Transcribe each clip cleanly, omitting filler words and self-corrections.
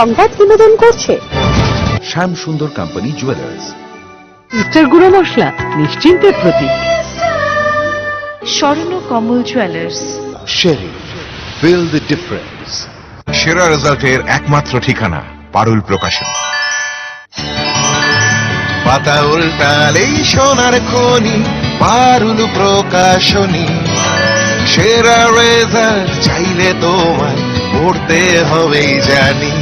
সংবাদ বিনোদন করছে। শ্যাম সুন্দর কোম্পানি জুয়েলার্স। মিস্টার গুঁড়ো মশলা নিশ্চিন্তের প্রতীক। স্বর্ণ কমল জুয়েলার্স। শেরি, ফিল দ্য ডিফারেন্স। সেরা রেজাল্টের একমাত্র ঠিকানা পারুল প্রকাশন। পাতা উল্টালেই সোনার খনি পারুল প্রকাশনী। সেরা রেজাল্ট চাইলে তোমায় পড়তে হবেই জানি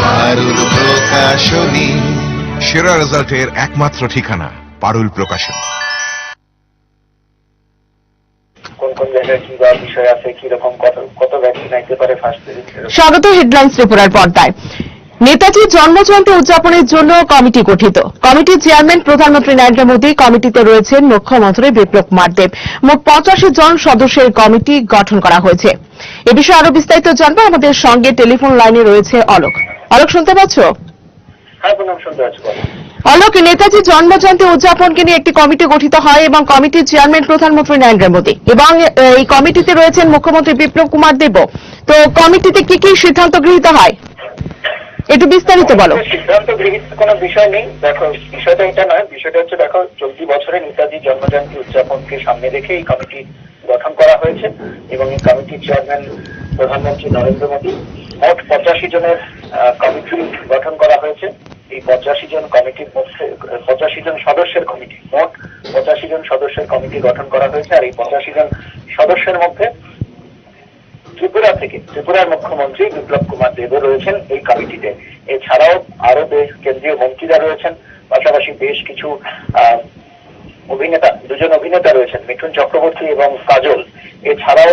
পারুল প্রকাশনী। সেরা রেজাল্টের একমাত্র ঠিকানা পারুল প্রকাশন। কোন কোন জায়গায় কি বা বিষয় আছে, কিরকম কত ভ্যাকসিন আইতে পারে ফার্স্ট ফেজ। স্বাগত হেডলাইন্স ত্রিপুরার পর্দায়। নেতাজির জন্মজয়ন্তী উদযাপনের জন্য কমিটি গঠিত। কমিটির চেয়ারম্যান প্রধানমন্ত্রী নরেন্দ্র মোদী, কমিটিতে রয়েছেন মুখ্যমন্ত্রী বিপ্লব কুমার দেব। মোট 85 জন সদস্যের কমিটি গঠন করা হয়েছে। এ বিষয়ে আরো বিস্তারিত জানবো, আমাদের সঙ্গে টেলিফোন লাইনে রয়েছে অলোক। অলোক, শুনতে পাচ্ছ? হ্যাঁ, প্রণাম, শুনতে পাচ্ছি। অলোক, নেতাজির জন্মজয়ন্তী উদযাপনকে নিয়ে একটি কমিটি গঠিত হয় এবং কমিটির চেয়ারম্যান প্রধানমন্ত্রী নরেন্দ্র মোদী এবং এই কমিটিতে রয়েছেন মুখ্যমন্ত্রী বিপ্লব কুমার দেব। তো কমিটিতে কি কি সিদ্ধান্ত গৃহীত হয় একটু বিস্তারিত বলো। সিদ্ধান্ত গৃহীত কোনো বিষয় নেই। দেখো, বিষয়টা এটা নয়, বিষয়টা হচ্ছে দেখো, চলতি বছরে নেতাজি জন্মজয়ন্তী উদযাপনকে সামনে রেখে এই কমিটি গঠন করা হয়েছে এবং এই কমিটির চেয়ারম্যান প্রধানমন্ত্রী নরেন্দ্র মোদী। মোট 85 জনের কমিটি গঠন করা হয়েছে। এই 85 জন কমিটির মধ্যে 85 জন সদস্যের কমিটি, মোট 85 জন সদস্যের কমিটি গঠন করা হয়েছে। আর এই 85 জন সদস্যের মধ্যে ত্রিপুরার মুখ্যমন্ত্রী বিপ্লব কুমার দেব রয়েছেন এই কমিটিতে। এছাড়াও আরো কেন্দ্রীয় মন্ত্রীরা রয়েছেন, পাশাপাশি বেশ কিছু দুজন অভিনেতা রয়েছেন, মিঠুন চক্রবর্তী এবং কাজল। এছাড়াও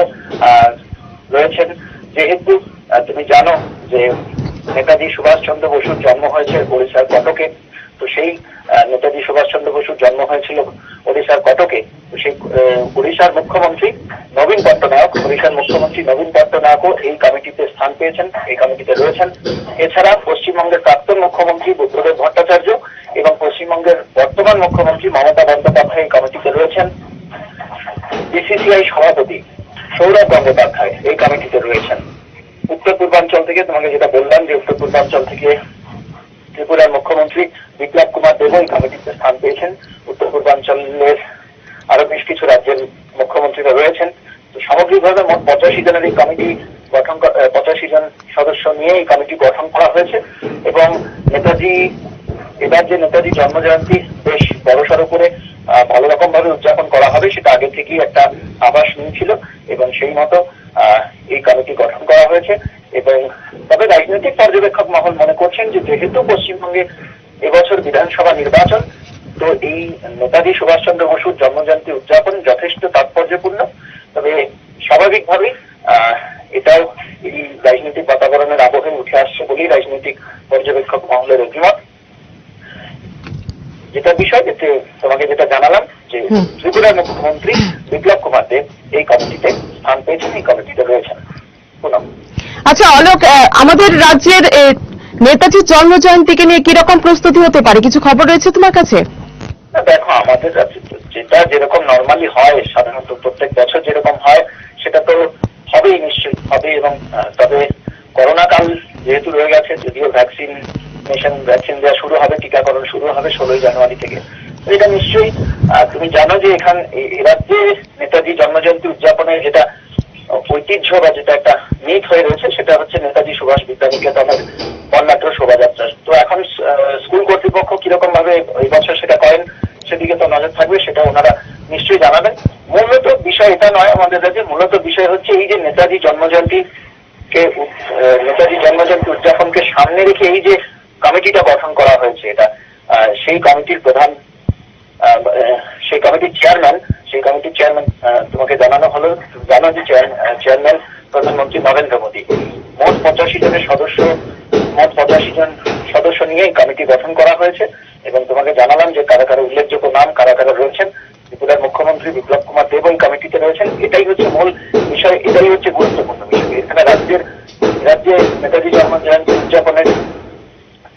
রয়েছেন, যেহেতু তুমি জানো যে নেতাজি সুভাষচন্দ্র বসুর জন্ম হয়েছে ওড়িশার কটকে, তো সেই নেতাজি সুভাষচন্দ্র বসুর জন্ম হয়েছিল ওড়িশার কটকে। তো সেই ওড়িশার মুখ্যমন্ত্রী নবীন পট্টনায়কও এই কমিটিতে স্থান পেয়েছেন, এই কমিটিতে রয়েছেন। এছাড়া পশ্চিমবঙ্গের প্রাক্তন মুখ্যমন্ত্রী বুদ্ধদেব ভট্টাচার্য এবং পশ্চিমবঙ্গের বর্তমান মুখ্যমন্ত্রী মমতা বন্দ্যোপাধ্যায় এই কমিটিতে রয়েছেন। বিসিসিআই সভাপতি সৌরভ গঙ্গোপাধ্যায় এই কমিটিতে রয়েছেন। উত্তর পূর্বাঞ্চল থেকে তোমাকে যেটা বললাম যে উত্তর পূর্বাঞ্চল থেকে ত্রিপুরার মুখ্যমন্ত্রী বিপ্লব কুমার দেব এই কমিটিতে স্থান পেয়েছেন। উত্তর পূর্বাঞ্চলের আরো বেশ কিছু রাজ্যের মুখ্যমন্ত্রীরা রয়েছেন। তো সামগ্রিকভাবে মোট 85 জনের এই কমিটি 85 জন সদস্য নিয়ে এই কমিটি গঠন করা হয়েছে এবং এবার যে নেতাজি জন্মজয়ন্তী বেশ বড়সড় করে ভালো রকম ভাবে উদযাপন করা হবে সেটা আগে থেকেই একটা আভাস নিয়েছিল এবং সেই মতো এই কমিটি গঠন করা হয়েছে। এবং তবে রাজনৈতিক পর্যবেক্ষক মহল মনে করছেন যে যেহেতু পশ্চিমবঙ্গে এবছর বিধানসভা নির্বাচন, তো এই নেতাজি সুভাষচন্দ্র বসুর জন্মজয়ন্তী উদযাপন যথেষ্ট তাৎপর্যপূর্ণ। তবে স্বাভাবিকভাবেই এটাও এই রাজনৈতিক বাতাবরণের আবহে উঠে আসছে বলেই রাজনৈতিক পর্যবেক্ষক মহলের অভিমত। যেটা বিষয় তোমাকে যেটা জানালাম যে ত্রিপুরার মুখ্যমন্ত্রী বিপ্লব কুমার দেব এই কমিটিতে স্থান পেয়েছেন, এই কমিটিতে রয়েছেন। আচ্ছা অলোক, আমাদের রাজ্যের নেতাজির জন্মজয়ন্তীকে নিয়ে কিরকম প্রস্তুতি হতে পারে, কিছু খবর রয়েছে তোমার কাছে? দেখো, আমাদের রাজ্যে যেটা যেরকম নর্মালি হয়, সাধারণত প্রত্যেক বছর যেরকম হয় সেটা তো হবেই, নিশ্চয়ই হবে। এবং তবে করোনা কাল যেহেতু রয়ে গেছে, যদিও ভ্যাকসিন দেওয়া শুরু হবে, টিকাকরণ শুরু হবে 16 জানুয়ারি থেকে। এটা নিশ্চয়ই তুমি জানো যে এই রাজ্যে নেতাজি জন্মজয়ন্তী উদযাপনের যেটা ঐতিহ্য বা যেটা একটা মিথ হয়ে রয়েছে সেটা হচ্ছে নেতাজি সুভাষ বিদ্যানিকেতনের বর্ণাঢ্য শোভাযাত্রা। তো এখন স্কুল কর্তৃপক্ষ কিরকম ভাবে এই বছর সেটা করেন সেদিকে তো নজর থাকবে, সেটা ওনারা নিশ্চয়ই জানাবেন। মূলত বিষয় এটা নয় আমাদের রাজ্যে, মূলত বিষয় হচ্ছে এই যে নেতাজি জন্মজয়ন্তী উদযাপনকে সামনে রেখে এই যে কমিটিটা গঠন করা হয়েছে, এটা সেই কমিটির চেয়ারম্যান তোমাকে জানানো হলো, জানো যে চেয়ারম্যান প্রধানমন্ত্রী নরেন্দ্র মোদী। মোট 85 জন সদস্য নিয়ে এই কমিটি গঠন করা হয়েছে এবং তোমাকে জানালাম যে কারা কারা উল্লেখযোগ্য নাম, কারা কারা রয়েছেন। ত্রিপুরার মুখ্যমন্ত্রী বিপ্লব কুমার দেব এই কমিটিতে রয়েছেন। এটাই হচ্ছে মূল বিষয়, এটাই হচ্ছে গুরুত্বপূর্ণ বিষয়। এখানে রাজ্যে নেতাজি জন্মজয়ন্তী উদযাপনের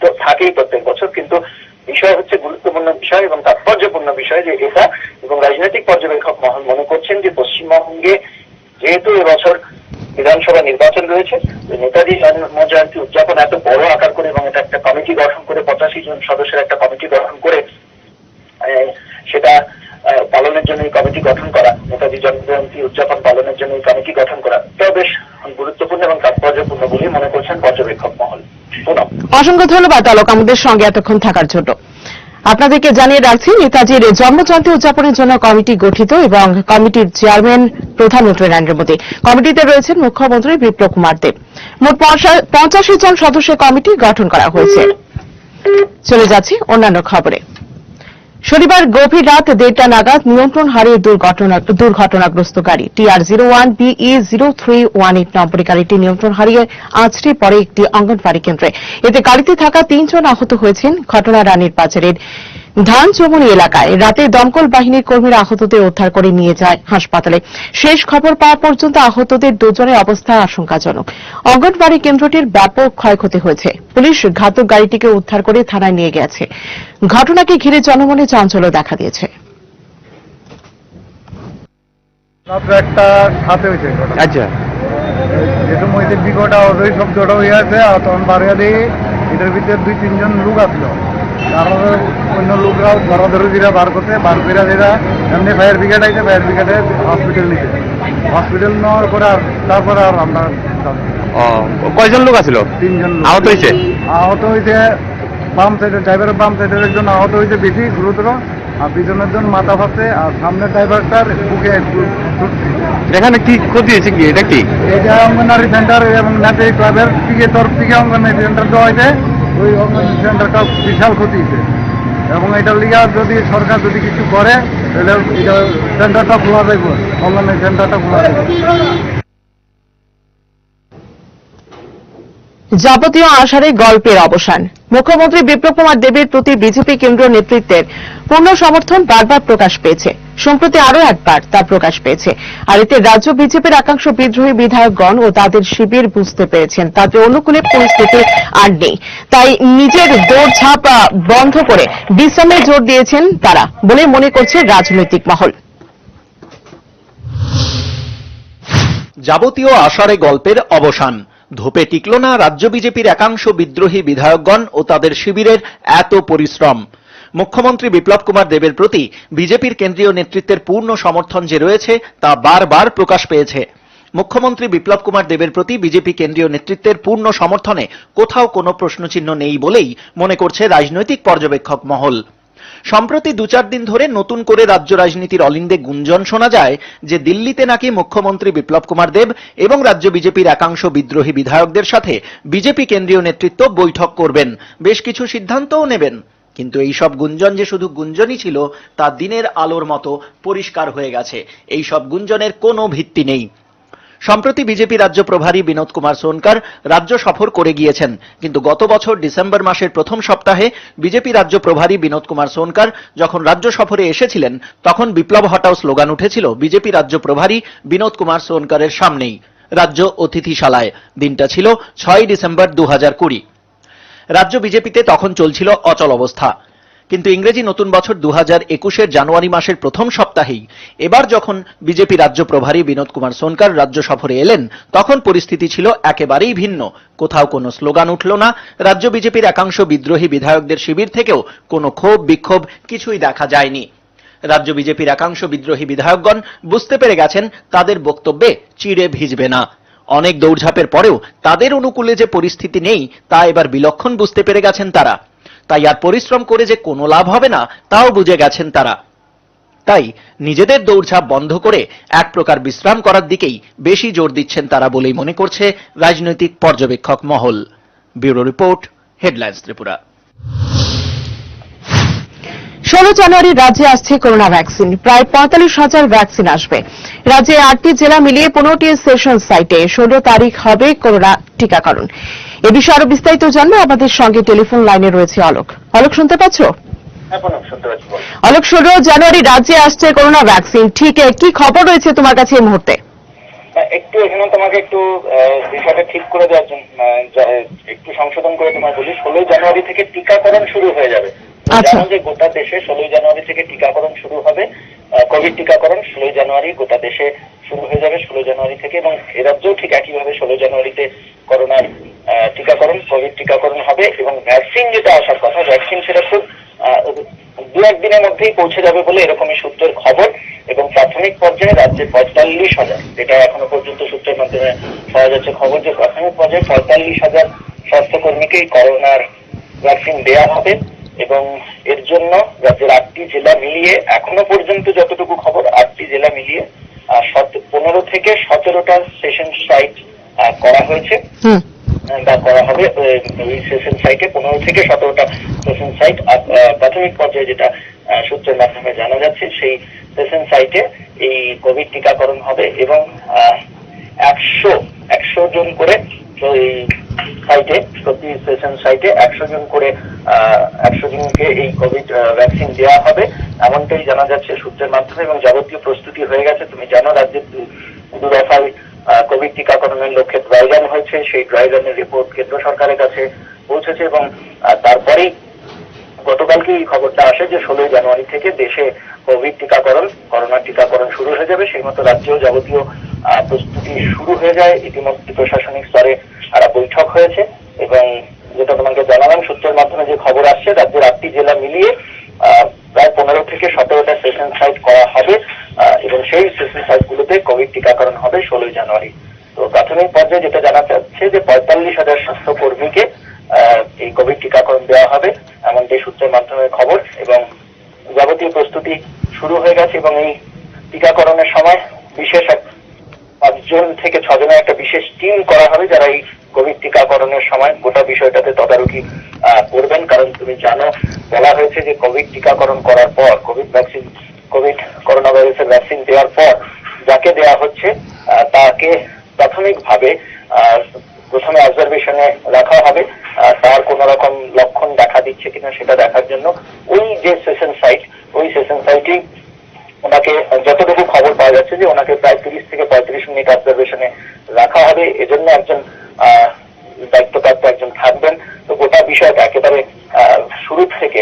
তো থাকেই প্রত্যেক বছর, কিন্তু বিষয় হচ্ছে গুরুত্বপূর্ণ বিষয় এবং তাৎপর্যপূর্ণ বিষয় যে এটা, এবং রাজনৈতিক পর্যবেক্ষক মহল মনে করছেন যে পশ্চিমবঙ্গে যেহেতু এবছর বিধানসভা নির্বাচন রয়েছে। নেতাজি জন্ম জয়ন্তী উদযাপন এত বড় আকার করে এবং এটা একটা কমিটি গঠন করে 85 জন সদস্যের একটা কমিটি গঠন করে সেটা পালনের জন্য এই কমিটি গঠন করা, নেতাজি জন্ম জয়ন্তী উদযাপন পালনের জন্য এই কমিটি গঠন করা, এটা বেশ গুরুত্বপূর্ণ এবং তাৎপর্যপূর্ণ বলেই মনে করছেন পর্যবেক্ষক মহল। পুনম। অসংখ্য ধন্যবাদ আলোক আমাদের সঙ্গে এতক্ষণ থাকার জন্য। আপনাদেরকে জানিয়ে রাখছি, নেতাজির জন্মজয়ন্তী উদযাপনের জন্য কমিটি গঠিত এবং কমিটির চেয়ারম্যান প্রধানমন্ত্রী নরেন্দ্র মোদী। কমিটিতে রয়েছেন মুখ্যমন্ত্রী বিপ্লব কুমার দেব। মোট 85 জন সদস্যের কমিটি গঠন করা হয়েছে। চলে যাচ্ছি অন্যান্য খবরে। শনিবার গভীর রাত 1:30 নাগাদ নিয়ন্ত্রণ হারিয়ে দুর্ঘটনাগ্রস্ত গাড়ি TR01BE0318 নম্বরের গাড়িটি নিয়ন্ত্রণ হারিয়ে আছড়ে পড়ে একটি অঙ্গনবাড়ি কেন্দ্রে। এতে গাড়িতে থাকা 3 জন আহত হয়েছেন। ঘটনা রানীর বাজারের ধানচমনি এলাকায়। রাতে দমকল বাহিনীর কর্মীরা আহতদের উদ্ধার করে নিয়ে যায় হাসপাতালে। শেষ খবর পাওয়া পর্যন্ত আহতদের 2 জনের অবস্থা আশঙ্কাজনক। অঙ্গনবাড়ি কেন্দ্রটির ব্যাপক ক্ষয়ক্ষতি হয়েছে। পুলিশ ঘাতক গাড়িটিকে উদ্ধার করে থানায় নিয়ে গেছে। ঘটনাকে ঘিরে জনমনে চাঞ্চল্য দেখা দিয়েছে। রাত্রে একটা হাতে হয়েছে ঘটনা। আচ্ছা, যে সময় বিকটা ওই শব্দটা হয়ে আছে, আর তখন বাড়িয়া দিয়ে এটার ভিতরে 2-3 জন লোক আসলো। তারপরে অন্য লোকরা ধরা ধরে দিরা বার করতে, বার করে দিরা এমনি ফায়ার ব্রিগেড আইছে, ফায়ার ব্রিগেডে হসপিটাল নিতে, হসপিটাল নেওয়ার পরে তারপরে আর আমরা কয়জন লোক আছিল? 3 জন লোক আহত হয়েছে? আহত হয়েছে বাম সাইডের, ড্রাইভারের বাম সাইডের একজন আহত হয়েছে বেশি গুরুতর, আর পিছনের জন মাথা ফাটছে, আর সামনের ড্রাইভারটার বুকে একটু ছুটছে। এখানে কি ক্ষতি হয়েছে? কি এটা কি? এটা অঙ্গনারী সেন্টার এবং নাটে ক্লাবের থেকে তরফ থেকে অঙ্গনারী সেন্টার দেওয়া হয়েছে। ওই অঙ্গনারী সেন্টারটা বিশাল ক্ষতি হয়েছে এবং এটার লিগে যদি সরকার যদি কিছু করে তাহলে এটা সেন্টারটা খোলা যাইব, অঙ্গনারী সেন্টারটা খোলা যাইব। যাবতীয় আষাঢ়ে গল্পের অবসান। মুখ্যমন্ত্রী বিপ্লব কুমার দেবের প্রতি বিজেপি কেন্দ্রীয় নেতৃত্বের পূর্ণ সমর্থন বারবার প্রকাশ পেয়েছে। সম্প্রতি আরও একবার তা প্রকাশ পেয়েছে। আর এতে রাজ্য বিজেপির একাংশ বিদ্রোহী বিধায়কগণ ও তাদের শিবির বুঝতে পেরেছেন তাদের অনুকূলে পরিস্থিতি আর নেই। তাই নিজের দৌড়ঝাঁপ বন্ধ করে বিশ্রামে জোর দিয়েছেন তারা বলে মনে করছে রাজনৈতিক মহল। যাবতীয় আষাঢ়ে গল্পের অবসান। ধোপে টিকল না রাজ্য বিজেপির একাংশ বিদ্রোহী বিধায়কগণ ও তাদের শিবিরের এত পরিশ্রম। মুখ্যমন্ত্রী বিপ্লব কুমার দেবের প্রতি বিজেপির কেন্দ্রীয় নেতৃত্বের পূর্ণ সমর্থন যে রয়েছে তা বারবার প্রকাশ পেয়েছে। মুখ্যমন্ত্রী বিপ্লব কুমার দেবের প্রতি বিজেপি কেন্দ্রীয় নেতৃত্বের পূর্ণ সমর্থনে কোথাও কোনো প্রশ্নচিহ্ন নেই বলেই মনে করছে রাজনৈতিক পর্যবেক্ষক মহল। সম্প্রতি 2-4 দিন ধরে নতুন করে রাজ্য রাজনীতির অলিন্দে গুঞ্জন শোনা যায় যে দিল্লিতে নাকি মুখ্যমন্ত্রী বিপ্লব কুমার দেব এবং রাজ্য বিজেপির একাংশ বিদ্রোহী বিধায়কদের সাথে বিজেপি কেন্দ্রীয় নেতৃত্ব বৈঠক করবেন, বেশ কিছু সিদ্ধান্তও নেবেন। কিন্তু এই সব গুঞ্জন যে শুধু গুঞ্জনই ছিল তা দিনের আলোর মতো পরিষ্কার হয়ে গেছে। এই সব গুঞ্জনের কোনো ভিত্তি নেই। সম্প্রতি বিজেপি রাজ্য প্রভারী বিনোদ কুমার সোনকার রাজ্য সফর করে গিয়েছেন, কিন্তু গত বছর ডিসেম্বর মাসের প্রথম সপ্তাহে বিজেপি রাজ্য প্রভারী বিনোদ কুমার সোনকার যখন রাজ্য সফরে এসেছিলেন তখন বিপ্লব হটাও স্লোগান উঠেছিল বিজেপি রাজ্য প্রভারী বিনোদ কুমার সোনকারের সামনেই রাজ্য অতিথিশালায়। দিনটা ছিল 6 ডিসেম্বর 2020। রাজ্য বিজেপিতে তখন চলছিল অচল অবস্থা। কিন্তু ইংরেজি নতুন বছর 2021-এর জানুয়ারি মাসের প্রথম সপ্তাহেই এবার যখন বিজেপি রাজ্য প্রভারী বিনোদ কুমার সোনকার রাজ্য সফরে এলেন তখন পরিস্থিতি ছিল একেবারেই ভিন্ন। কোথাও কোনো স্লোগান উঠল না, রাজ্য বিজেপির একাংশ বিদ্রোহী বিধায়কদের শিবির থেকেও কোনো ক্ষোভ বিক্ষোভ কিছুই দেখা যায়নি। রাজ্য বিজেপির একাংশ বিদ্রোহী বিধায়কগণ বুঝতে পেরে গেছেন তাদের বক্তব্যে চিড়ে ভিজবে না। অনেক দৌড়ঝাঁপের পরেও তাদের অনুকূলে যে পরিস্থিতি নেই তা এবার বিলক্ষণ বুঝতে পেরে গেছেন তারা। তাই আর পরিশ্রম করে যে কোনো লাভ হবে না তাও বুঝে গেছেন তারা। তাই নিজেদের দৌড়ঝাঁপ বন্ধ করে এক প্রকার বিশ্রাম করার দিকেই বেশি জোর দিচ্ছেন তারা বলেই মনে করছে রাজনৈতিক পর্যবেক্ষক মহল। Bureau report, headlines Tripura. 16 জানুয়ারি রাজ্যে আসছে করোনা ভ্যাকসিন। প্রায় 45,000 ভ্যাকসিন আসবে। রাজ্যে 8টি জেলা মিলিয়ে 15টি সেশন সাইটে 16 তারিখ হবে করোনা টিকাকরণ। এ বিষয়ে আরো বিস্তারিত জানবো আমাদের সঙ্গে টেলিফোন লাইনে রয়েছে অলোক। অলোক, শুনতে পাচ্ছ? অলোক, 16 জানুয়ারি রাজ্যে আসছে করোনা ভ্যাকসিন, ঠিক কি খবর রয়েছে তোমার কাছে এই মুহূর্তে? একটু এখানে তোমাকে একটু বিষয়টা ঠিক করে দেওয়ার জন্য একটু সংশোধন করে তোমার বলি, 16 জানুয়ারি থেকে টিকাকরণ শুরু হয়ে যাবে। জানো যে গোটা দেশে 16 জানুয়ারি থেকে টিকাকরণ শুরু হবে। কোভিড টিকাকরণ 16 জানুয়ারি গোটা দেশে শুরু হয়ে যাবে। 16 জানুয়ারি জানুয়ারি থেকে, এবং এ রাজ্যেও ঠিক একইভাবে 16 জানুয়ারিতে করোনার টিকাকরণ, কোভিড টিকাকরণ হবে। এবং ভ্যাকসিন যেটা আসার কথা, ভ্যাকসিন সেটা খুব 2-1 দিনের মধ্যেই পৌঁছে যাবে বলে এরকমই সূত্রের খবর। এবং প্রাথমিক পর্যায়ে রাজ্যে 45,000, যেটা এখনো পর্যন্ত সূত্রের মাধ্যমে পাওয়া যাচ্ছে খবর, যে প্রাথমিক পর্যায়ে 45,000 স্বাস্থ্যকর্মীকে করোনার ভ্যাকসিন দেওয়া হবে। এবং এর জন্য রাজ্যের 8টি জেলা মিলিয়ে, এখনো পর্যন্ত যতটুকু খবর, 8টি জেলা মিলিয়ে 15 থেকে 17টা সেশন সাইট করা হয়েছে বা করা হবে। ওই সেশন সাইটে 15 থেকে 17টা সেশন সাইট প্রাথমিক পর্যায়ে যেটা সূত্রের মাধ্যমে জানা যাচ্ছে, সেই সেশন সাইটে এই কোভিড টিকাকরণ হবে। এবং 100 জন করে এই সাইটে, প্রতি সেশন সাইটে 100 জন করে 100 জনকে এই কোভিড ভ্যাকসিন দেওয়া হবে, এমনটাই জানা যাচ্ছে সূত্রের মাধ্যমে। এবং যাবতীয় প্রস্তুতি হয়ে গেছে। তুমি জানো রাজ্যের 2 দফায় কোভিড টিকাকরণের লক্ষ্যে ড্রাই রান হয়েছে। সেই ড্রাই রানের রিপোর্ট কেন্দ্র সরকারের কাছে পৌঁছেছে। এবং তারপরেই গতকালকে এই খবরটা আসে যে 16 জানুয়ারি থেকে দেশে কোভিড টিকাকরণ, করোনা টিকাকরণ শুরু হয়ে যাবে। সেই মতো রাজ্যেও যাবতীয় প্রস্তুতি শুরু হয়ে যায়। ইতিমধ্যে প্রশাসনিক স্তরে বৈঠক হয়েছে। এবং যেটা তোমাকে জানালাম সূত্রের মাধ্যমে যে খবর আসছে, রাজ্যের 8টি জেলা মিলিয়ে প্রায় 15 থেকে 17টা সেশন সাইট করা হবে। এবং সেই সেশন সাইটগুলোতে কোভিড টিকাকরণ হবে 16 জানুয়ারি। তো প্রাথমিক পর্যায়ে যেটা জানা যাচ্ছে যে 45,000 স্বাস্থ্যকর্মীকে এই কোভিড টিকাকরণ দেওয়া হবে, এমনটাই সূত্রের মাধ্যমে খবর। এবং যাবতীয় প্রস্তুতি শুরু হয়ে গেছে। এবং এই টিকাকরণের সময় বিশেষ 5 থেকে 6 জনের একটা বিশেষ টিম করা হবে, যারা এই কোভিড টিকাকরণের সময় গোটা বিষয়টাতে তদারকি করবেন। কারণ তুমি জানো, বলা হয়েছে যে কোভিড টিকাকরণ করার পর, কোভিড করোনা ভাইরাসের ভ্যাকসিন দেওয়ার পর যাকে দেওয়া হচ্ছে তাকে প্রাথমিকভাবে প্রথমে অবজারভেশনে রাখা হবে। তার কোন রকম লক্ষণ দেখা দিচ্ছে কিনা সেটা দেখার জন্য ওই যে সেশন সাইট, ওই সেশন সাইটেই ওনাকে, যতটুকু খবর পাওয়া যাচ্ছে, যে ওনাকে প্রায় 30 থেকে 35 মিনিট অবজারভেশনে রাখা হবে। এজন্য একজন দায়িত্বপ্রাপ্ত একজন থাকবেন। তো গোটা বিষয়টা একেবারে শুরু থেকে,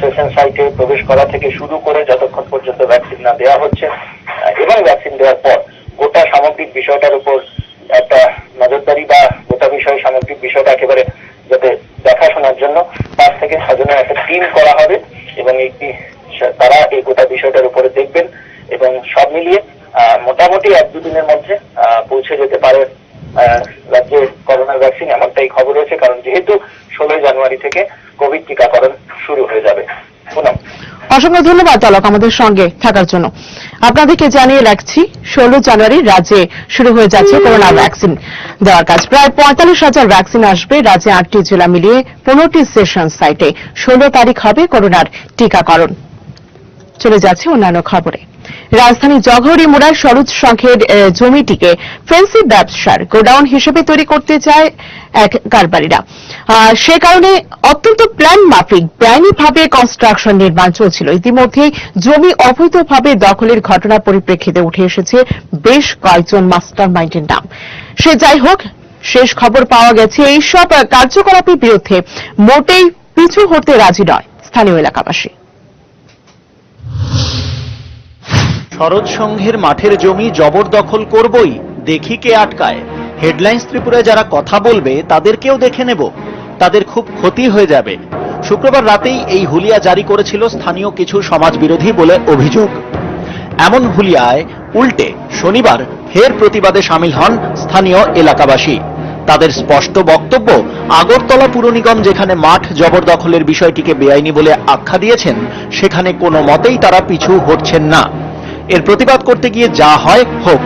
সেশন সাইটে প্রবেশ করা থেকে শুরু করে যতক্ষণ পর্যন্ত ভ্যাকসিন না দেওয়া হচ্ছে এবং ভ্যাকসিন দেওয়ার পর গোটা সামগ্রিক বিষয়টার উপর একটা নজরদারি বা গোটা সামগ্রিক বিষয়টা একেবারে যাতে দেখাশোনার জন্য 5 থেকে 6 জনের একটা টিম করা হবে। এবং তারা এই গোটা বিষয়টার উপরে দেখবেন। এবং সব মিলিয়ে মোটামুটি 1-2 দিনের মধ্যে পৌঁছে যেতে পারে রাজ্যে করোনা ভ্যাকসিন, এমনটাই খবর রয়েছে। কারণ যেহেতু 16 জানুয়ারি থেকে কোভিড টিকাকরণ শুরু হয়ে যাবে। পুনম, অসংখ্য ধন্যবাদ তালক আমাদের সঙ্গে থাকার জন্য। আপনাদেরকে জানিয়ে রাখছি 16 জানুয়ারি রাজ্যে শুরু হয়ে যাচ্ছে করোনা ভ্যাকসিন দেওয়ার কাজ। প্রায় 45,000 ভ্যাকসিন আসবে রাজ্যে 8টি জেলা মিলিয়ে 15টি সেশন সাইটে। 16 তারিখ হবে করোনার টিকাকরণ। চলে যাচ্ছে অন্যান্য খবরে। রাজধানী জগহরি মোড়ার সরোজ সংঘের জমিটিকে ফেন্সি ব্যবসার গোডাউন হিসেবে তৈরি করতে চায় এক কারবারিরা। সে কারণে অত্যন্ত প্ল্যান মাফিক বেআইনিভাবে কনস্ট্রাকশন নির্মাণ চলছিল। ইতিমধ্যে জমি অবৈধভাবে দখলের ঘটনার পরিপ্রেক্ষিতে উঠে এসেছে বেশ কয়েকজন মাস্টার মাইন্ডের নাম। সে যাই হোক, শেষ খবর পাওয়া গেছে এইসব কার্যকলাপের বিরুদ্ধে মোটেই পিছু হতে রাজি নয় স্থানীয় এলাকাবাসী। সরোজ সংঘের মাঠের জমি জবরদখল করবই, দেখি কে আটকায়। হেডলাইন্স ত্রিপুরায় যারা কথা বলবে তাদেরকেও দেখে নেব, তাদের খুব ক্ষতি হয়ে যাবে। শুক্রবার রাতেই এই হুলিয়া জারি করেছিল স্থানীয় কিছু সমাজবিরোধী বলে অভিযোগ। এমন হুলিয়ায় উল্টে শনিবার ফের প্রতিবাদে সামিল হন স্থানীয় এলাকাবাসী। তাদের স্পষ্ট বক্তব্য, আগরতলা পুর নিগম যেখানে মাঠ জবরদখলের বিষয়টিকে বেআইনি বলে আখ্যা দিয়েছেন, সেখানে কোনো মতেই তারা পিছু হটছেন না। এর প্রতিবাদ করতে গিয়ে যা হয় হোক।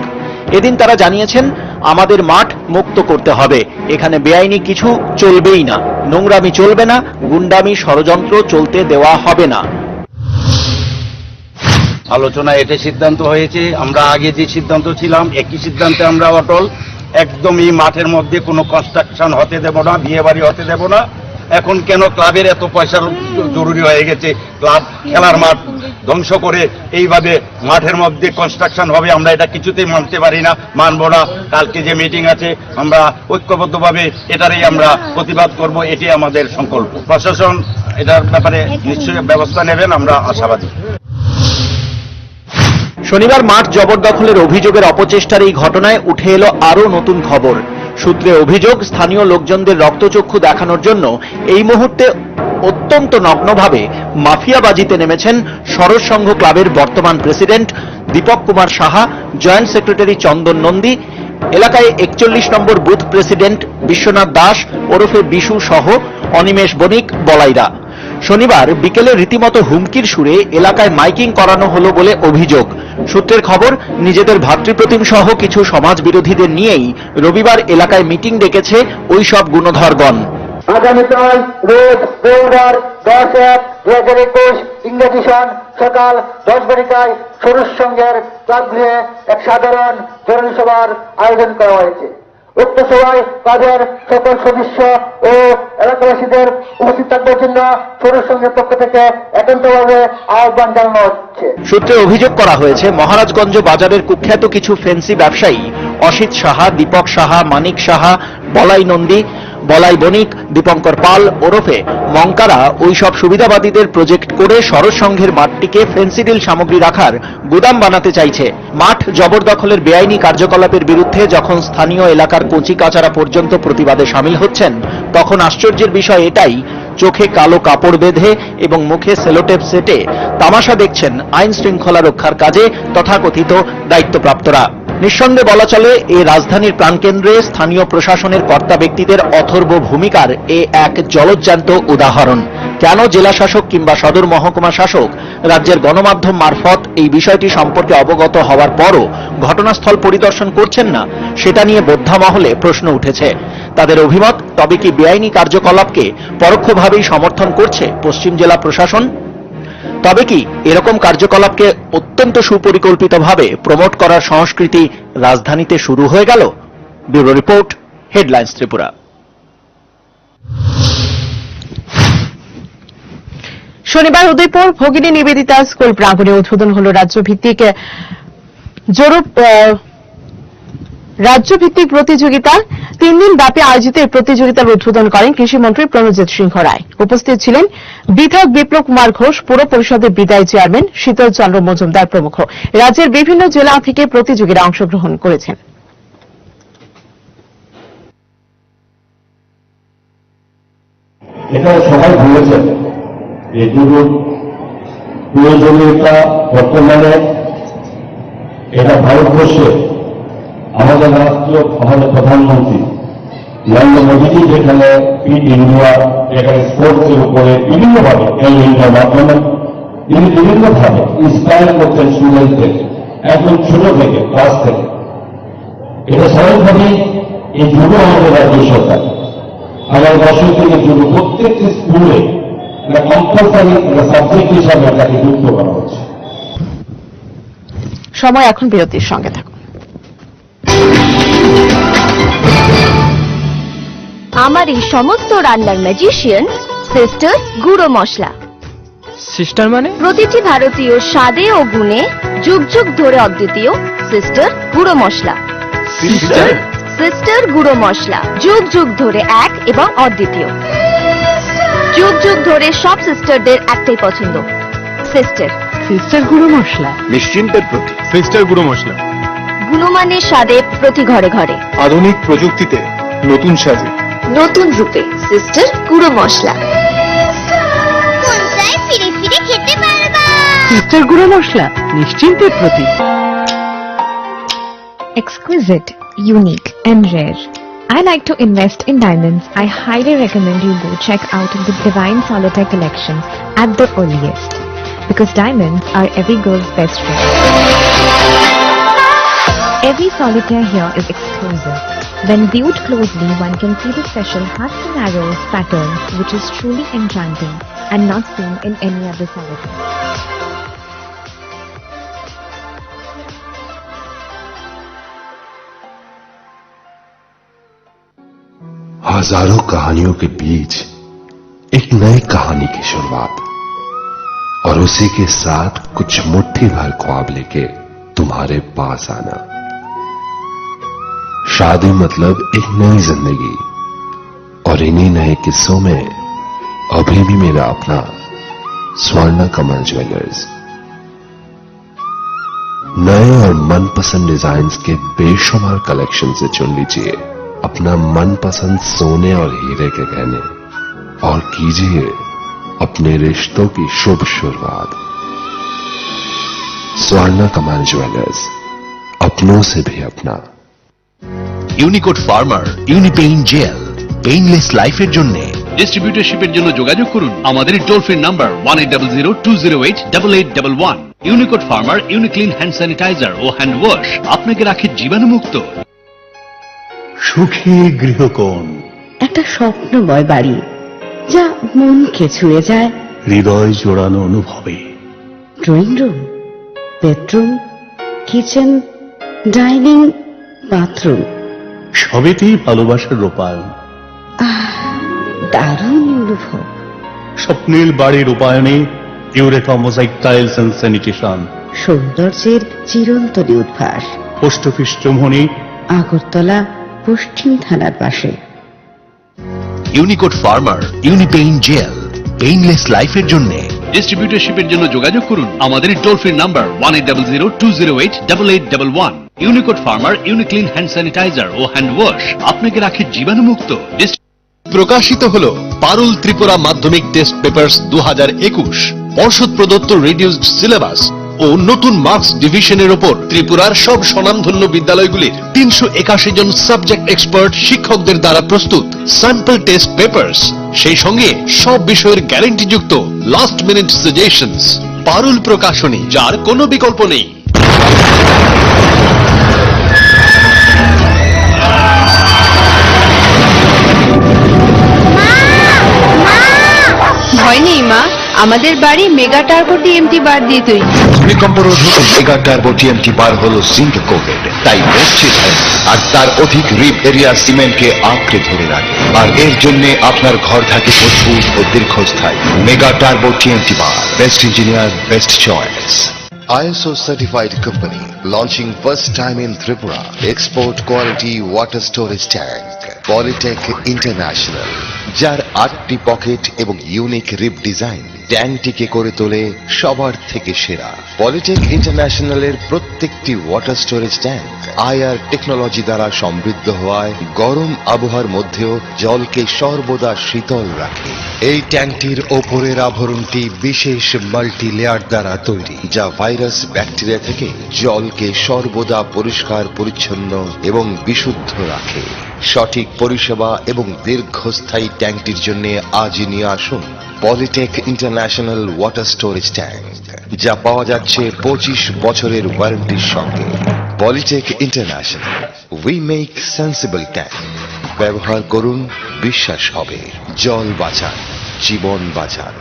এদিন তারা জানিয়েছেন, আমাদের মাঠ মুক্ত করতে হবে, এখানে বেআইনি কিছু চলবেই না, নোংরামি চলবে না, গুন্ডামি ষড়যন্ত্র চলতে দেওয়া হবে না। আলোচনা এটা সিদ্ধান্ত হয়েছে, আমরা আগে যে সিদ্ধান্ত ছিলাম একই সিদ্ধান্তে আমরা অটল। একদম এই মাঠের মধ্যে কোনো কনস্ট্রাকশন হতে দেব না, বিয়ে বাড়ি হতে দেব না। এখন কেন ক্লাবের এত পয়সার জরুরি হয়ে গেছে? ক্লাব খেলার মাঠ ধ্বংস করে এইভাবে মাঠের মধ্যে কনস্ট্রাকশন হবে, আমরা এটা কিছুতেই মানতে পারি না, মানব না। কালকে যে মিটিং আছে আমরা ঐক্যবদ্ধভাবে এটারই আমরা প্রতিবাদ করব, এটি আমাদের সংকল্প। প্রশাসন এটার ব্যাপারে নিশ্চয়ই ব্যবস্থা নেবেন, আমরা আশাবাদী। শনিবার মাঠ জবরদখলের অভিযোগের অপচেষ্টার এই ঘটনায় উঠে এলো আরও নতুন খবর। সূত্রে অভিযোগ, স্থানীয় লোকজনদের রক্তচক্ষু দেখানোর জন্য এই মুহূর্তে অত্যন্ত নগ্নভাবে মাফিয়াবাজিতে নেমেছেন সরোজ সংঘ ক্লাবের বর্তমান president Dipak Kumar Saha, joint secretary Chandan Nandi, এলাকায় 41 নম্বর বুথ প্রেসিডেন্ট বিশ্বনাথ দাস ওরফে বিশু সহ অনিমেষ বণিক, বলাইরা। শনিবার বিকেলে রীতিমতো হুমকির সুরে এলাকায় মাইকিং করানো হলো বলে অভিযোগ। সূত্রের খবর, নিজেদের ভ্রাতৃপ্রতিম সহ কিছু সমাজ বিরোধীদের নিয়েই রবিবার এলাকায় মিটিং ডেকেছে ওই সব গুণধরগণ। আগামীকাল রোজ রবিবার 10/1/2021 ইংরেজি সন সকাল 10 ঘটিকায় সরোজ সংঘের ক্লাবগৃহে এক সাধারণ জরুরি সভার আয়োজন করা হয়েছে। উক্ত সভায় ক্লাবের সকল সদস্য ও এলাকাবাসীদের উপস্থিত থাকবার জন্য সরোজ সংঘের পক্ষ থেকে একান্তভাবে আহ্বান জানানো হচ্ছে। সূত্রে অভিযোগ করা হয়েছে, মহারাজগঞ্জ বাজারের কুখ্যাত কিছু ফেন্সি ব্যবসায়ী অসিত সাহা, দীপক সাহা, মানিক সাহা, বলাই নন্দী, বলাই বণিক, দীপঙ্কর পাল ওরফে মঙ্কারা ওই সব সুবিধাবাদীদের প্রজেক্ট করে সরোজ সংঘের মাঠটিকে ফেন্সিডিল সামগ্রী রাখার গুদাম বানাতে চাইছে। মাঠ জবরদখলের বেআইনি কার্যকলাপের বিরুদ্ধে যখন স্থানীয় এলাকার কচি কাচারা পর্যন্ত প্রতিবাদে সামিল হচ্ছেন, তখন আশ্চর্যের বিষয় এটাই, চোখে কালো কাপড় বেঁধে এবং মুখে সেলোটেপ সেটে তামাশা দেখছেন আইন শৃঙ্খলা রক্ষার কাজে তথাকথিত দায়িত্বপ্রাপ্তরা। নিঃসন্দেহে বলা চলে, এই রাজধানীর প্রাণকেন্দ্রে স্থানীয় প্রশাসনের কর্তা ব্যক্তিদের অথর্ব ভূমিকার এ এক জলজ্যান্ত উদাহরণ। কেন জেলা শাসক কিংবা সদর মহকুমা শাসক রাজ্যের গণমাধ্যম মারফত এই বিষয়টি সম্পর্কে অবগত হওয়ার পরও ঘটনাস্থল পরিদর্শন করছেন না, সেটা নিয়ে বোদ্ধা মহলে প্রশ্ন উঠেছে। তাদের অভিমত, তবে কি বেআইনি কার্যকলাপকে পরোক্ষভাবেই সমর্থন করছে পশ্চিম জেলা প্রশাসন? তবে কি এরকম কার্যকলাপকে অত্যন্ত সুপরিকল্পিতভাবে প্রমোট করার সংস্কৃতি রাজধানীতে শুরু হয়ে গেল? Bureau report, headlines Tripura. শনিবার উদয়পুর ভগিনী নিবেদিতা স্কুল প্রাঙ্গণে উদ্বোধন হল রাজ্যভিত্তিক প্রতিযোগিতা। 3 দিন ব্যাপী আয়োজিত এই প্রতিযোগিতার উদ্বোধন করেন কৃষিমন্ত্রী প্রণজিৎ সিংহ রায়। উপস্থিত ছিলেন বিধায়ক বিপ্লব কুমার ঘোষ, পুর পরিষদের বিদায়ী চেয়ারম্যান শীতল চন্দ্র মজুমদার প্রমুখ। রাজ্যের বিভিন্ন জেলা থেকে প্রতিযোগীরা অংশগ্রহণ করেছেন। এটা সবাই বলেছেন এগুলো প্রয়োজনীয়তা বর্তমানে এটা ভারতবর্ষে আমাদের প্রধানমন্ত্রী নরেন্দ্র মোদীজি যেখানে ফিট ইন্ডিয়া, যেখানে স্পোর্টসের উপরে বিভিন্নভাবে এই ইন্ডিয়ার মাধ্যমে তিনি বিভিন্নভাবে ইন্সপায়ার করছেন স্টুডেন্টদের, একদম ছোট থেকে ক্লাস থেকে। এটা স্বাভাবিকভাবেই এই যুব আমাদের রাজ্য সরকার আগামী বছর থেকে যুব প্রত্যেকটি স্কুলে কম্পালসারি সাবজেক্ট হিসাবে তাকে যুক্ত করা হচ্ছে। সময় এখন বিরতির সঙ্গে থাকুন। আমার এই সমস্ত রান্নার ম্যাজিশিয়ান সিস্টার গুঁড়ো মশলা। সিস্টার মানে? প্রতিটি ভারতীয় স্বাদে ও গুণে যুগ যুগ ধরে অদ্বিতীয় সিস্টার গুঁড়ো মশলা। সিস্টার গুঁড়ো মশলা যুগ যুগ ধরে এক এবং অদ্বিতীয়। যুগ যুগ ধরে সব সিস্টারদের একটাই পছন্দ, সিস্টার। সিস্টার গুঁড়ো মশলা, নিশ্চিন্তের প্রতি। সিস্টার গুঁড়ো মশলা, গুণমানের স্বাদে প্রতি ঘরে ঘরে, আধুনিক প্রযুক্তিতে নতুন সাজে, নতুন রূপে সিস্টার গুঁড়ো মশলা। ফিরে ফিরে খেতে পারবা। সিস্টার গুঁড়ো মশলা, নিশ্চিন্তের প্রতীক। Exquisite, unique and rare. I like to invest in diamonds. I highly recommend you go check out the Divine Solitaire collection at the earliest, because diamonds are every girl's best friend. Every solitaire here is exclusive. When viewed closely, one can see the special hearts and arrows pattern, which is truly enchanting and not seen in any other solitaire. हजारों कहानियों के बीच एक नई कहानी की शुरुआत, और उसी के साथ कुछ मुट्ठी भर ख्वाब लेके तुम्हारे पास आना। शादी मतलब एक नई जिंदगी, और इन्हीं नए किस्सों में अभी भी मेरा अपना स्वर्ण कमल ज्वेलर्स। नए और मनपसंद डिजाइन्स के बेशुमार कलेक्शन से चुन लीजिए अपना मनपसंद सोने और हीरे के गहने और कीजिए अपने रिश्तों की शुभ शुरुआत। स्वर्णा कमल ज्वेलर्स, अपनों से भी अपना। ইউনিকোড ফার্মার ইউনিপেইন জেল পেইনলেস লাইফের জন্য। ডিস্ট্রিবিউটরশিপের জন্য যোগাযোগ করুন আমাদের টোল ফ্রি নাম্বার 1800-208-8811। ইউনিকোড ফার্মার ইউনিক্লিন হ্যান্ড স্যানিটাইজার ও হ্যান্ড ওয়াশ আপনাকে রাখে জীবাণুমুক্ত। সুখী গৃহকোণ, একটা স্বপ্নময় বাড়ি যা মনকে ছুঁয়ে যায়। হৃদয় জোড়ানো অনুভবে। Drawing room, bedroom, kitchen, dining, bathroom, সবেতেই ভালোবাসার রূপায়ণ। দারুণ অনুভব। স্বপ্নের বাড়ির রূপায়ণে Eureka mosaic tiles and sanitation. সৌন্দর্যের চিরন্তনী উদ্ভাস। পোস্ট অফিস চৌমনি, আগরতলা পশ্চিম থানার পাশে। ইউনিকোড ফার্মার ইউনিপেইন জেল পেইনলেস লাইফের জন্য। ডিস্ট্রিবিউটরশিপের জন্য যোগাযোগ করুন আমাদের টোল ফ্রি নাম্বার 1800-208-8811। ইউনিকোড ফার্মার ইউনিক্লিন হ্যান্ড স্যানিটাইজার ও হ্যান্ড ওয়াশ আপনাকে রাখে জীবাণুমুক্ত। প্রকাশিত হলো পারুল ত্রিপুরা মাধ্যমিক টেস্ট পেপারস 2021, পর্ষদ প্রদত্ত রিডিউসড সিলেবাস ও নতুন মার্কস ডিভিশনের ওপর ত্রিপুরার সব স্বনামধন্য বিদ্যালয়গুলির 381 জন সাবজেক্ট এক্সপার্ট শিক্ষকদের দ্বারা প্রস্তুত স্যাম্পল টেস্ট পেপারস, সেই সঙ্গে সব বিষয়ের গ্যারান্টিযুক্ত লাস্ট মিনিট সাজেশনস। পারুল প্রকাশনী, যার কোনো বিকল্প নেই। ভয় নেই মা, আমাদের বাড়ি মেগা টার্বো টিএমটি বার দিয়ে তৈরি। ভূমিকম্প রোধক মেগা টার্বো টিএমটি বার হলো জিঙ্ক কোটেড, তাই মসজিদ আর তার অধিক রিপ এরিয়া সিমেন্টকে আঁকড়ে ধরে রাখে, আর এর জন্য আপনার ঘর থাকে মজবুত ও দীর্ঘস্থায়ী। Mega turbo TMT bar, best engineer, best choice. ISO certified company launching first time in Tripura export quality water storage tank Polytech International, যার 8টি পকেট এবং ইউনিক রিপ ডিজাইন ট্যাঙ্কটিকে করে তোলে সবার থেকে সেরা। পলিটেক ইন্টারন্যাশনালের প্রত্যেকটি water storage tank IR technology দ্বারা সমৃদ্ধ হওয়ায় গরম আবহাওয়ার মধ্যেও জলকে সর্বদা শীতল রাখে। এই ট্যাঙ্কটির ওপরের আবরণটি বিশেষ মাল্টি লেয়ার দ্বারা তৈরি, যা ভাইরাস ব্যাকটেরিয়া থেকে জলকে সর্বদা পরিষ্কার পরিচ্ছন্ন এবং বিশুদ্ধ রাখে। সঠিক পরিষেবা এবং দীর্ঘস্থায়ী ট্যাঙ্কটির জন্য আজই নিয়ে আসুন Polytech international water storage tank, যা পাওয়া যাচ্ছে 25 বছরের ওয়ারেন্টির সঙ্গে। Polytech international, we make sensible tank. ব্যবহার করুন, বিশ্বাস হবে। জল বাঁচান, জীবন বাঁচান।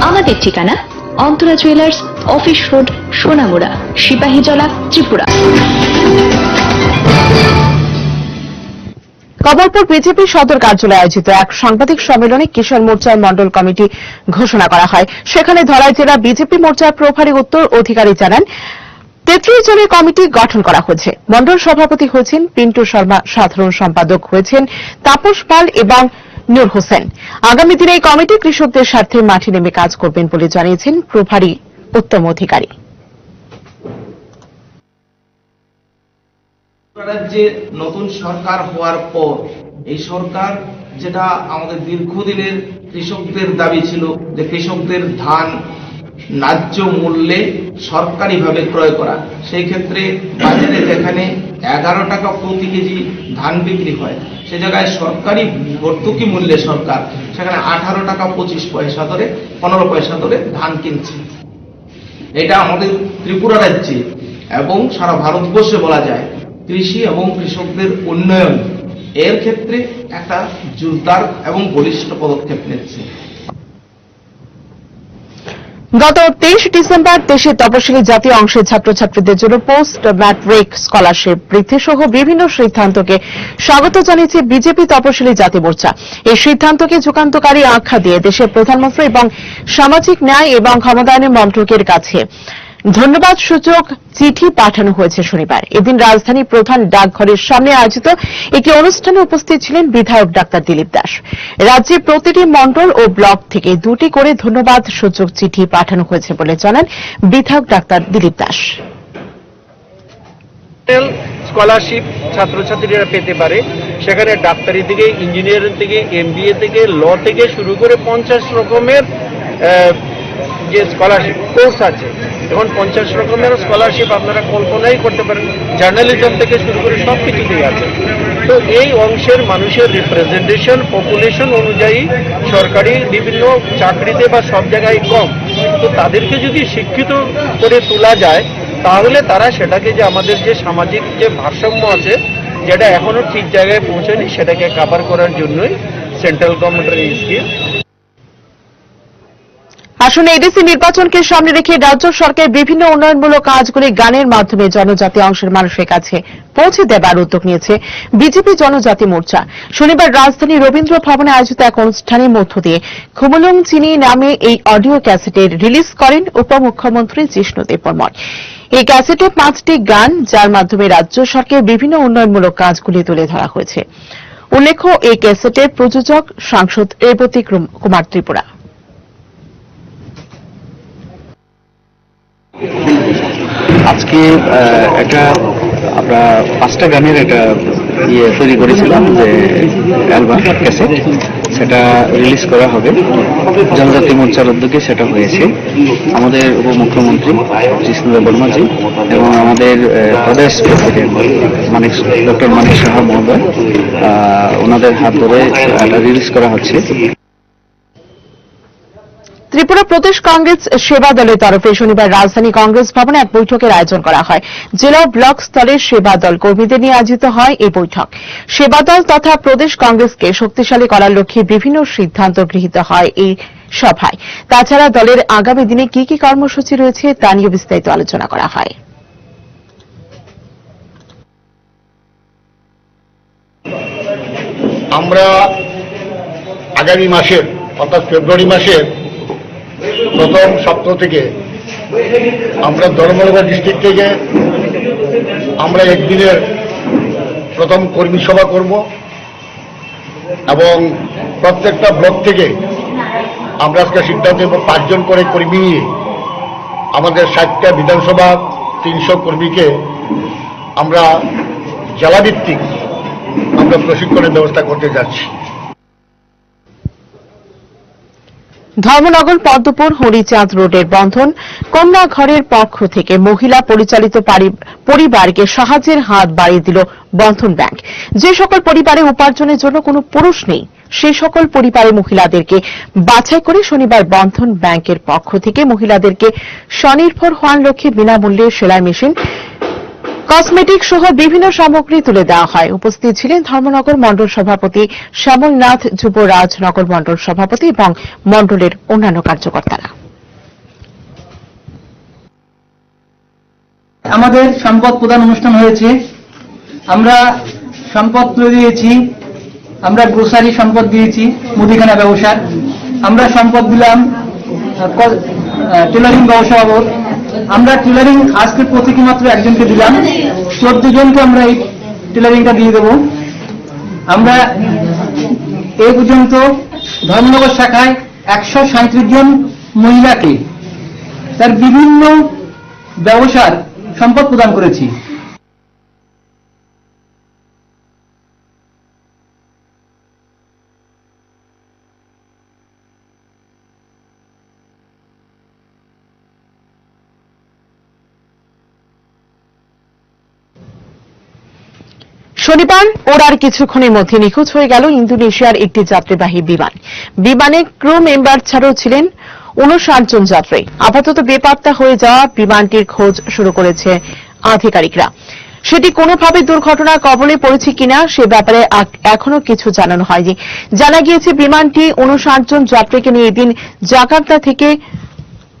আমাদের ঠিকানা Antara jewellers, office road, Sonamura, Sipahijala, Tripura. Kamalpur BJP সদর কার্যালয়ে আয়োজিত এক সাংবাদিক সম্মেলনে কিশোর মোর্চার মন্ডল কমিটি ঘোষণা করা হয়। সেখানে ধলাই জেলা বিজেপি মোর্চার প্রভারী উত্তর অধিকারী জানান 33 জনের কমিটি গঠন করা হয়েছে। মন্ডল সভাপতি হয়েছেন পিন্টু শর্মা, সাধারণ সম্পাদক হয়েছেন তাপস পাল এবং নূর হোসেন। আগামী দিনে এই কমিটি কৃষকদের স্বার্থে মাঠে নেমে কাজ করবেন বলে জানিয়েছেন প্রভারী উত্তম অধিকারী। রাজ্যে নতুন সরকার হওয়ার পর এই সরকার যেটা আমাদের দীর্ঘদিনের কৃষকদের দাবি ছিল যে কৃষকদের ধান ন্যায্য মূল্যে সরকারিভাবে ক্রয় করা, সেই ক্ষেত্রে বাজারে যেখানে 11 টাকা প্রতি কেজি ধান বিক্রি হয় সে জায়গায় সরকারি ভর্তুকি মূল্যে সরকার সেখানে 18 টাকা 25 পয়সা ধরে 15 পয়সা ধরে ধান কিনছে। এটা আমাদের ত্রিপুরা রাজ্যে এবং সারা ভারতবর্ষে বলা যায় কৃষি এবং কৃষকদের উন্নয়ন এর ক্ষেত্রে একটা জোরদার এবং বলিষ্ঠ পদক্ষেপ নিচ্ছে। গত 23 ডিসেম্বর দেশের তপশিলি জাতীয় অংশের ছাত্রছাত্রীদের জন্য পোস্ট ম্যাট্রিক স্কলারশিপ বৃদ্ধি সহ বিভিন্ন সিদ্ধান্তকে স্বাগত জানিয়েছে বিজেপি তপশিলি জাতি মোর্চা। এই সিদ্ধান্তকে যুগান্তকারী আখ্যা দিয়ে দেশের প্রধানমন্ত্রী এবং সামাজিক ন্যায় এবং ক্ষমতায়ন মন্ত্রকের কাছে ধন্যবাদ সূচক চিঠি পাঠানো হয়েছে শনিবার। এদিন রাজধানীর প্রধান ডাকঘরের সামনে আয়োজিত একটি অনুষ্ঠানে উপস্থিত ছিলেন বিধায়ক ডাক্তার দিলীপ দাস। রাজ্যের প্রতিটি মণ্ডল ও ব্লক থেকে 2টি করে ধন্যবাদ সূচক চিঠি পাঠানো হয়েছে বলে জানান বিধায়ক ডাক্তার দিলীপ দাস। স্কলারশিপ ছাত্রছাত্রীরা পেতে পারে, সেখানে ডাক্তারি থেকে, ইঞ্জিনিয়ারিং থেকে, MBA থেকে, ল থেকে শুরু করে 50 রকমের যে স্কলারশিপ কোর্স আছে। এখন 50 রকমের স্কলারশিপ আপনারা কল্পনাই করতে পারেন, জার্নালিজম থেকে শুরু করে সব কিছুতেই আছে। তো এই অংশের মানুষের রিপ্রেজেন্টেশন পপুলেশন অনুযায়ী সরকারি বিভিন্ন চাকরিতে বা সব জায়গায় কম, তো তাদেরকে যদি শিক্ষিত করে তোলা যায় তাহলে তারা সেটাকে যে আমাদের যে সামাজিক যে ভারসাম্য আছে যেটা এখনো ঠিক জায়গায় পৌঁছায়নি সেটাকে কাভার করার জন্যই সেন্ট্রাল গভর্নমেন্টের এই স্কিম। আসলে এডিসি নির্বাচনকে সামনে রেখে রাজ্য সরকার বিভিন্ন উন্নয়নমূলক কাজগুলি গানের মাধ্যমে জনজাতি অংশের মানুষের কাছে পৌঁছে দেবার উদ্যোগ নিয়েছে বিজেপি জনজাতি মোর্চা। শনিবার রাজধানী রবীন্দ্র ভবনে আয়োজিত এক অনুষ্ঠানের মধ্য দিয়ে খুমুলুং চিনি নামে এই অডিও ক্যাসেটের রিলিজ করেন উপমুখ্যমন্ত্রী জিষ্ণু দেববর্মন। এই ক্যাসেটে 5টি গান, যার মাধ্যমে রাজ্য সরকারের বিভিন্ন উন্নয়নমূলক কাজগুলি তুলে ধরা হয়েছে। উল্লেখ্য, এই ক্যাসেটের প্রযোজক সাংসদ রেবতী কুমার ত্রিপুরা। আজকে একটা আমরা 5টা গানের একটা তৈরি করেছিলাম, যে অ্যালবাম ক্যাসেট, সেটা রিলিজ করা হবে। জনজাতি মোর্চার উদ্যোগে সেটা হয়েছে। আমাদের উপমুখ্যমন্ত্রী জিষ্ণু দেববর্মাজি এবং আমাদের প্রদেশ প্রেসিডেন্ট ডক্টর মানিক সাহা মহোদয়, ওনাদের হাত ধরে এটা রিলিজ করা হচ্ছে। ত্রিপুরা প্রদেশ কংগ্রেস সেবা দলের তরফে শনিবার রাজধানী কংগ্রেস ভবনে এক বৈঠকের আয়োজন করা হয়। জেলা ও ব্লক স্তরের সেবা দল কর্মীদের নিয়ে আয়োজিত হয় এই বৈঠক। সেবা দল তথা প্রদেশ কংগ্রেসকে শক্তিশালী করার লক্ষ্যে বিভিন্ন সিদ্ধান্ত গৃহীত হয় এই সভায়। তাছাড়া দলের আগামী দিনে কি কি কর্মসূচি রয়েছে তা নিয়ে বিস্তারিত আলোচনা করা হয়। আমরা আগামী মাসের অর্থাৎ ফেব্রুয়ারি মাসের প্রথম সপ্তাহ থেকে আমরা ধর্মনগর ডিস্ট্রিক্ট থেকে আমরা একদিনের প্রথম কর্মী সভা করব এবং প্রত্যেকটা ব্লক থেকে আমরা আজকে সিদ্ধান্ত 5 জন করে কর্মী নিয়ে আমাদের 60টা বিধানসভা 300 কর্মীকে আমরা জেলাভিত্তিক আমরা প্রশিক্ষণের ব্যবস্থা করতে যাচ্ছি। ধর্মনগর পদ্মপুর হরিচাঁদ রোডের বন্ধন কন্যা ঘরের পক্ষ থেকে মহিলা পরিচালিত পরিবারকে সাহায্যের হাত বাড়িয়ে দিল বন্ধন ব্যাংক। যে সকল পরিবারে উপার্জনের জন্য কোনো পুরুষ নেই, সে সকল পরিবারের মহিলাদেরকে বাছাই করে শনিবার বন্ধন ব্যাংকের পক্ষ থেকে মহিলাদেরকে স্বনির্ভর হওয়ার লক্ষ্যে বিনামূল্যে সেলাই মেশিন, কসমেটিক সহ বিভিন্ন সামগ্রী তুলে দেওয়া হয়। উপস্থিত ছিলেন ধর্মনগর মণ্ডল সভাপতি শ্যামলনাথ, যুবরাজনগর মণ্ডল সভাপতি এবং মণ্ডলের অন্যান্য কার্যকর্তারা। আমাদের সম্পদ প্রদান অনুষ্ঠান হয়েছে। আমরা সম্পদ তুলে দিয়েছি, আমরা গ্রোসারি সম্পদ দিয়েছি, মুদিখানা ব্যবসার আমরা সম্পদ দিলাম, টেলারিং ব্যবসা বাবদ আমরা টেলারিং আজকে প্রতীকী মাত্র একজনকে দিলাম, 14 জনকে আমরা এই টেলারিংটা দিয়ে দেব। আমরা এই পর্যন্ত ধর্মনগর শাখায় 137 জন মহিলাকে তার বিভিন্ন ব্যবসার সম্পদ প্রদান করেছি। শনিবার ওড়ার কিছুক্ষণের মধ্যে নিখোঁজ হয়ে গেল ইন্দোনেশিয়ার একটি যাত্রীবাহী বিমান। বিমানে ক্রু মেম্বার ছাড়াও ছিলেন 59 জন যাত্রী। আপাতত বেপাত্তা হয়ে যাওয়া বিমানটির খোঁজ শুরু করেছে আধিকারিকরা। সেটি কোনোভাবে দুর্ঘটনার কবলে পড়েছে কিনা সে ব্যাপারে এখনো কিছু জানানো হয়নি। জানা গিয়েছে বিমানটি 59 জন যাত্রীকে নিয়ে এদিন জাকার্তা থেকে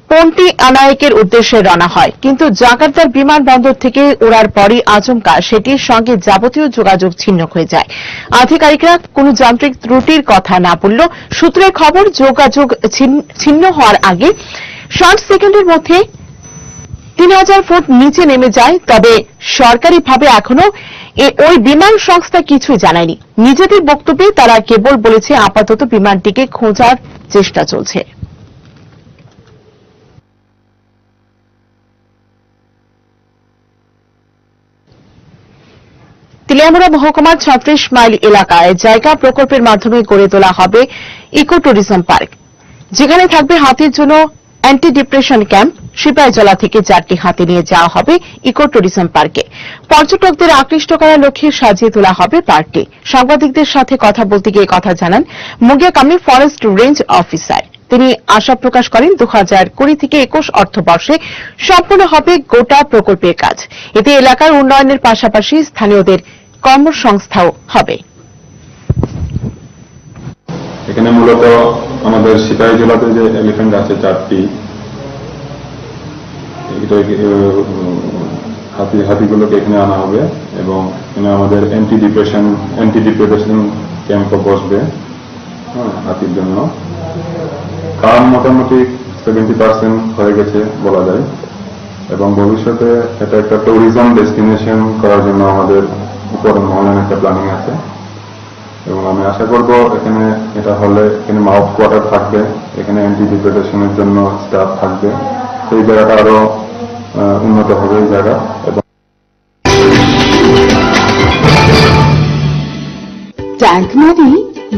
পন্টি আনায়েকের উদ্দেশ্যে রওনা হয়, কিন্তু জাকার্তার বিমানবন্দর থেকে ওড়ার পরই আচমকা সেটির সঙ্গে যাবতীয় যোগাযোগ ছিন্ন হয়ে যায়। আধিকারিকরা কোনো যান্ত্রিক ত্রুটির কথা না বললেও সূত্রের খবর যোগাযোগ ছিন্ন হওয়ার আগে 60 সেকেন্ডের মধ্যে 3000 ফুট নিচে নেমে যায়। তবে সরকারিভাবে এখনো ওই বিমান সংস্থা কিছুই জানায়নি। নিজেদের বক্তব্যে তারা কেবল বলেছে আপাতত বিমানটিকে খোঁজার চেষ্টা চলছে। তেলিয়ামুড়া মহকুমার 36 মাইল এলাকায় জায়গা প্রকল্পের মাধ্যমে গড়ে তোলা হবে ইকো ট্যুরিজম পার্ক, যেখানে থাকবে হাতির জন্য অ্যান্টি ডিপ্রেশন ক্যাম্প। সিপাহীজলা থেকে 4টি হাতি নিয়ে যাওয়া হবে ইকো ট্যুরিজম পার্কে। পর্যটকদের আকৃষ্ট করার লক্ষ্যে সাজিয়ে তোলা হবে পার্কটি। সাংবাদিকদের সাথে কথা বলতে গিয়ে কথা জানান মুগিয়াকামী ফরেস্ট রেঞ্জ অফিসার। তিনি আশা প্রকাশ করেন 2020 থেকে 21 অর্থবর্ষে সম্পূর্ণ হবে গোটা প্রকল্পের কাজ। এতে এলাকার উন্নয়নের পাশাপাশি স্থানীয়দের কর্মসংস্থাও হবে। এখানে মূলত আমাদের সিপাহীজলাতে যে এলিফ্যান্ট আছে 4টি, হাতিগুলোকে এখানে আনা হবে এবং এখানে আমাদের অ্যান্টি ডিপ্রেশন ক্যাম্পও বসবে হাতির জন্য। কাম মোটামুটি 70% হয়ে গেছে বলা যায় এবং ভবিষ্যতে এটা একটা ট্যুরিজম ডেস্টিনেশন করার জন্য আমাদের উপরে মহলান একটা প্ল্যানিং আছে এবং আমি আশা করব এখানে এটা হলে এখানে মাউথ কোয়ার্টার থাকবে, এখানে অ্যান্টি ডিপ্রেশনের জন্য স্টাফ থাকবে, সেই জায়গাটা আরো উন্নত হবে এই জায়গা। এবং ট্যাঙ্ক নদী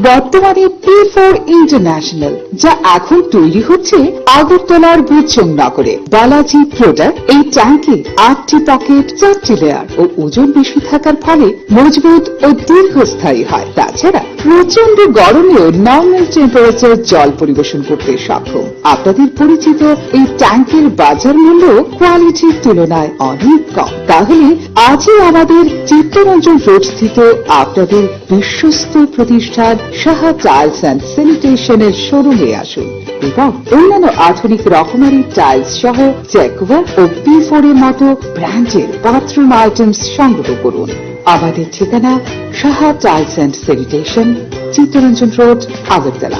বর্তমানে P4 ইন্টারন্যাশনাল, যা এখন তৈরি হচ্ছে আগরতলার বুচং নগরে। বালাজি প্রোডাক্ট এই ট্যাঙ্কে 8টি পকেট, 4টি লেয়ার ও ওজন বেশি থাকার ফলে মজবুত ও দীর্ঘস্থায়ী হয়। তাছাড়া প্রচন্ড গরমেও নর্মাল টেম্পারেচার জল পরিবেশন করতে সক্ষম। আপনাদের পরিচিত এই ট্যাঙ্কের বাজার মূল্য কোয়ালিটির তুলনায় অনেক কম। তাহলে আজই আমাদের চিত্তরঞ্জন রোড স্থিত আপনাদের বিশ্বস্ত প্রতিষ্ঠান সাহা টাইলস অ্যান্ড স্যানিটেশনের শোরুমে আসুন এবং অন্যান্য আধুনিক রকমারি টাইলস সহ জ্যাকুয়ার ও P4 এর মতো ব্র্যান্ডের বাথরুম আইটেমস সংগ্রহ করুন। আমাদের ঠিকানা Saha tiles and sanitation, Chittaranjan road, Agartala.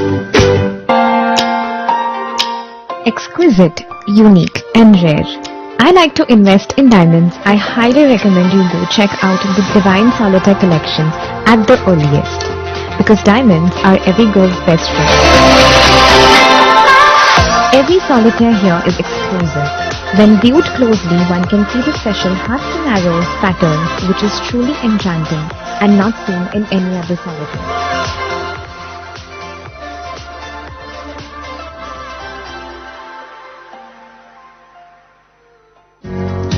Exquisite, unique and rare. I like to invest in diamonds. I highly recommend you go check out the Divine Solitaire collection at the earliest, because diamonds are every girl's best friend. Every solitaire here is exclusive. When viewed closely, one can see the special hearts and arrows pattern, which is truly enchanting and not seen in any other solitaire.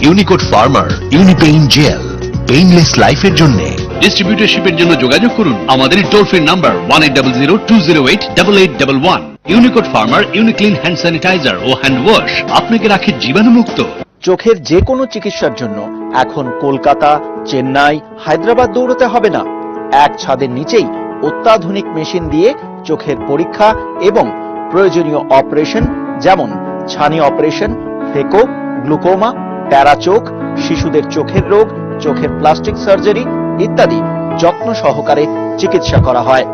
Unicode ফার্মার Unipain gel, painless লাইফের জন্য। ডিস্ট্রিবিউটরশিপের জন্য যোগাযোগ করুন আমাদের toll free number 1800-208-8811। Unicode ফার্মার Uniclean hand sanitiser ও হ্যান্ড ওয়াশ আপনাকে রাখে জীবাণুমুক্ত। চোখের যে কোনো চিকিৎসার জন্য এখন কলকাতা, চেন্নাই, হায়দ্রাবাদ দৌড়তে হবে না। এক ছাদের নিচেই অত্যাধুনিক মেশিন দিয়ে চোখের পরীক্ষা এবং প্রয়োজনীয় অপারেশন, যেমন ছানি অপারেশন, ফেকো, গ্লুকোমা, প্যারা চোখ, শিশুদের চোখের রোগ, চোখের প্লাস্টিক সার্জারি ইত্যাদি যত্ন সহকারে চিকিৎসা করা হয়।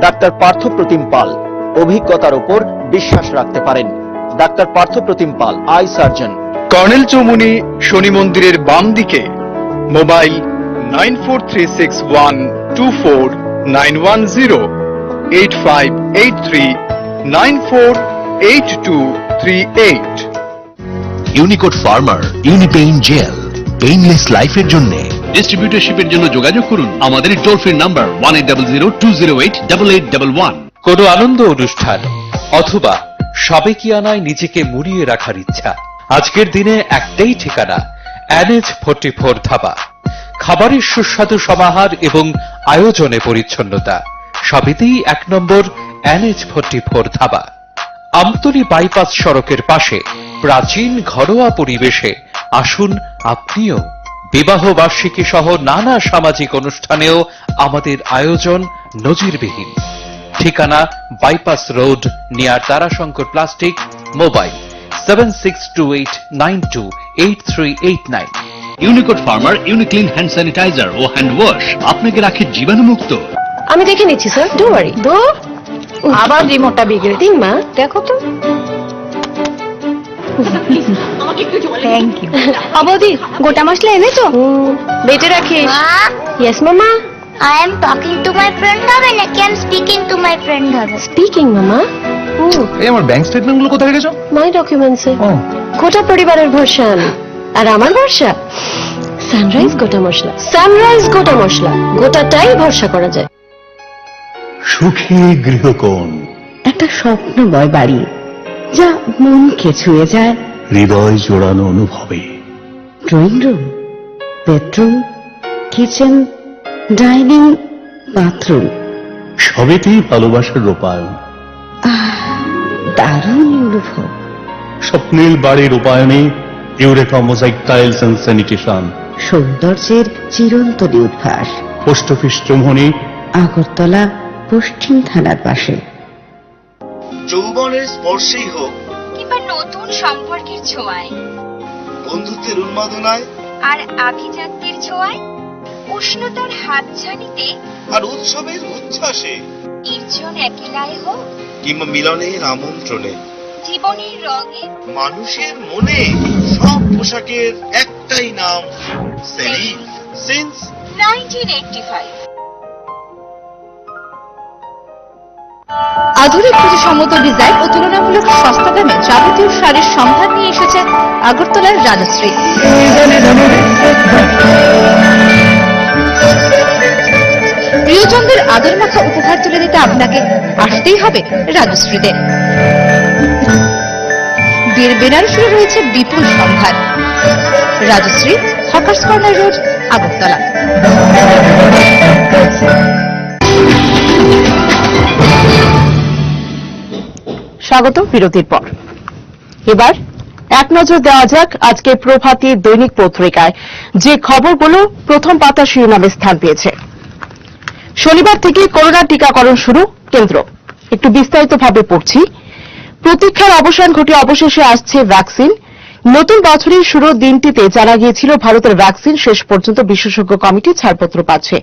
ডাক্তার পার্থপ্রতিম পাল, অভিজ্ঞতার উপর বিশ্বাস রাখতে পারেন। Doctor Parthapratim Pal, eye surgeon, colonel Chowmuhani Shani মন্দিরের বাম দিকে। মোবাইল 9436124910, 8583948238। ইউনিকোড ফার্মার ইউনিপেইন জেল, পেইনলেস লাইফের জন্য। ডিস্ট্রিবিউটরশিপের জন্য যোগাযোগ করুন আমাদের টোল ফ্রি নাম্বার 1800-208-8811। কোনো আনন্দ অনুষ্ঠান অথবা সাবেকিয়ানায় নিজেকে মুড়িয়ে রাখার ইচ্ছা, আজকের দিনে একটাই ঠিকানা, NH44 ধাবা। খাবারের সুস্বাদু সমাহার এবং আয়োজনে পরিচ্ছন্নতা সবেতেই 1 নম্বর NH44 ধাবা। আমতলী বাইপাস সড়কের পাশে প্রাচীন ঘরোয়া পরিবেশে আসুন আপনিও। বিবাহ বার্ষিকী সহ নানা সামাজিক অনুষ্ঠানেও আমাদের আয়োজন নজিরবিহীন। ঠিকানা bypass road, near Tarashankar plastic. Mobile 7628928389। Unicode ফার্মার ইউনিক্লিন হ্যান্ড স্যানিটাইজার ও হ্যান্ড ওয়াশ আপনাকে রাখে জীবাণুমুক্ত। আমি দেখে নিচ্ছি স্যার, ডোন্ট ওয়ারি। আবার রিমোটটা বিগড়ে দিন মা, দেখো তো। Thank you. বৌদি, গোটা মশলা এনেছো? বেটে রাখিস। ইয়েস মামা। I am talking to my friend হবে নাকি I am speaking to my friend হবে? স্পিকিং মামা। এই আমার ব্যাংক স্টেটমেন্ট গুলো কোথায় রেখেছো? মাই ডকুমেন্টসে। গোটা পরিবারের ভরসা আমি, আর আমার ভরসা সানরাইজ গোটা মশলা। সানরাইজ গোটা মশলা, গোটাটাই ভরসা করা যায়। সুখী গৃহকোণ, একটা স্বপ্নময় বাড়ি যা মনকে ছুঁয়ে যায়। হৃদয় জোড়ানো অনুভবে। Drawing room, bedroom, kitchen, dining, bathroom, সবেতেই ভালোবাসার রূপায়ণ। দারুণ অনুভব। স্বপ্নের বাড়ির রূপায়ণে Eureka mosaic tiles and sanitation. সৌন্দর্যের চিরন্তন উদ্ভাস। পোস্ট অফিস চৌমনি, আগরতলা, পশ্চিম থানার পাশে। যৌবনের স্পর্শেই হোক কিংবা নতুন সম্পর্কের ছোঁয়ায়, বন্ধুত্বের উন্মাদনায় আর আভিজাত্যের ছোঁয়ায়, উষ্ণতার হাতছানিতে আর উৎসবের উচ্ছ্বাসে, নির্জন একেলায় হোক কিংবা মিলনের আমন্ত্রণে, জীবনের রঙে, মানুষের মনে, সব পোশাকের একটাই নাম, সেলিম। সিন্স 1985। আধুনিক রুচিসম্মত ডিজাইন ও তুলনামূলক সস্তা দামে যাবতীয় শাড়ির সম্ভার নিয়ে এসেছে আগরতলার রাজশ্রী। প্রিয়জনদের আদর মাখা উপহার তুলে দিতে আপনাকে আসতেই হবে রাজশ্রীতে। বিয়ের বেনারসির রয়েছে বিপুল সম্ভার। Rajashree, hawkers corner road, Agartala. স্বাগত বিরতির পর। এবার এক নজর দেওয়া যাক আজকে প্রভাতী দৈনিক পত্রিকায় যে খবরগুলো প্রথম পাতা শিরোনামে স্থান পেয়েছে। শনিবার থেকে করোনা টিকাকরণ শুরু, কেন্দ্র। একটু বিস্তারিতভাবে পড়ছি। প্রতীক্ষার অবসান ঘটিয়ে অবশেষে আসছে ভ্যাকসিন। নতুন বছরের শুরুর দিনটিতে জানা গিয়েছিল ভারতের ভ্যাকসিন শেষ পর্যন্ত বিশেষজ্ঞ কমিটি ছাড়পত্র পাচ্ছে।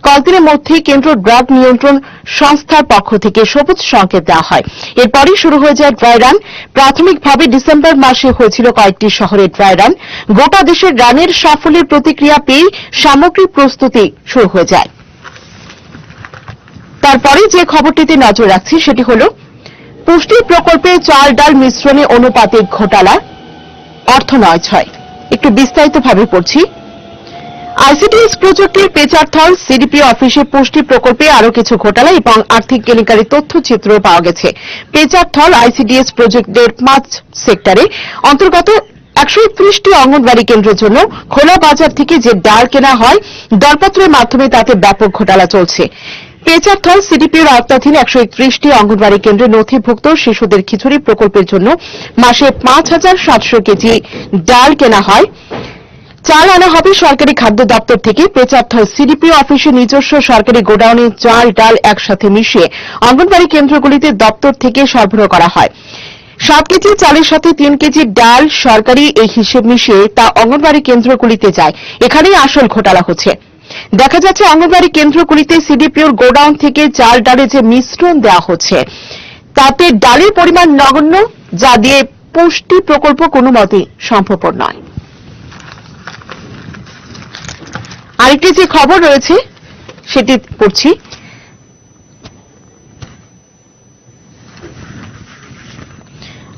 কয়েকদিনের মধ্যেই কেন্দ্র ড্রাগ নিয়ন্ত্রণ সংস্থার পক্ষ থেকে সবুজ সংকেত দেওয়া হয়। এরপরই শুরু হয়ে যায় ড্রাই রান। প্রাথমিকভাবে ডিসেম্বর মাসে হয়েছিল কয়েকটি শহরে ড্রাই রান। গোটা দেশের রানের সাফল্যের প্রতিক্রিয়া পেয়ে সামগ্রিক প্রস্তুতি শুরু হয়ে যায়। তারপরে যে খবরটিতে নজর রাখছি সেটি হল পুষ্টি প্রকল্পে চাল ডাল মিশ্রণে অনুপাতিক ঘোটালা, অর্থ নয়। একটু বিস্তারিতভাবে পড়ছি। আইসিডিএস প্রজেক্টের পেচারথল সিডিপি অফিসে পুষ্টি প্রকল্পে আরও কিছু ঘোটালা এবং আর্থিক কেলেঙ্কারির তথ্যচিত্র পাওয়া গেছে। পেচারথল আইসিডিএস প্রজেক্টের 5 সেক্টরে অন্তর্গত 131টি অঙ্গনবাড়ি কেন্দ্রের জন্য খোলা বাজার থেকে যে ডাল কেনা হয় দরপত্রের মাধ্যমে তাতে ব্যাপক ঘোটালা চলছে। পেচারথল সিডিপির আওতাধীন 131টি অঙ্গনবাড়ি কেন্দ্রে নথিভুক্ত শিশুদের খিচুড়ি প্রকল্পের জন্য মাসে 5,700 কেজি ডাল কেনা হয়। চাল আনা হবে সরকারি খাদ্য দপ্তর থেকে। পেচারথল সিডিপি অফিসে নিজস্ব সরকারি গোডাউনে চাল ডাল একসাথে মিশিয়ে অঙ্গনবাড়ি কেন্দ্রগুলিতে দপ্তর থেকে সরবরাহ করা হয়। 7 কেজি চালের সাথে 3 কেজি ডাল সরকারি এই হিসেব মিশিয়ে তা অঙ্গনবাড়ি কেন্দ্রগুলিতে যায়। এখানেই আসল ঘোটালা হচ্ছে। দেখা যাচ্ছে অঙ্গনবাড়ি কেন্দ্রগুলিতে সিডিপিওর গোডাউন থেকে চাল ডালে যে মিশ্রণ দেওয়া হচ্ছে তাতে ডালের পরিমাণ নগণ্য, যা দিয়ে পুষ্টি প্রকল্প কোনো মতেই সম্ভবপর নয়। আরেকটি যে খবর রয়েছে সেটি পড়ছি।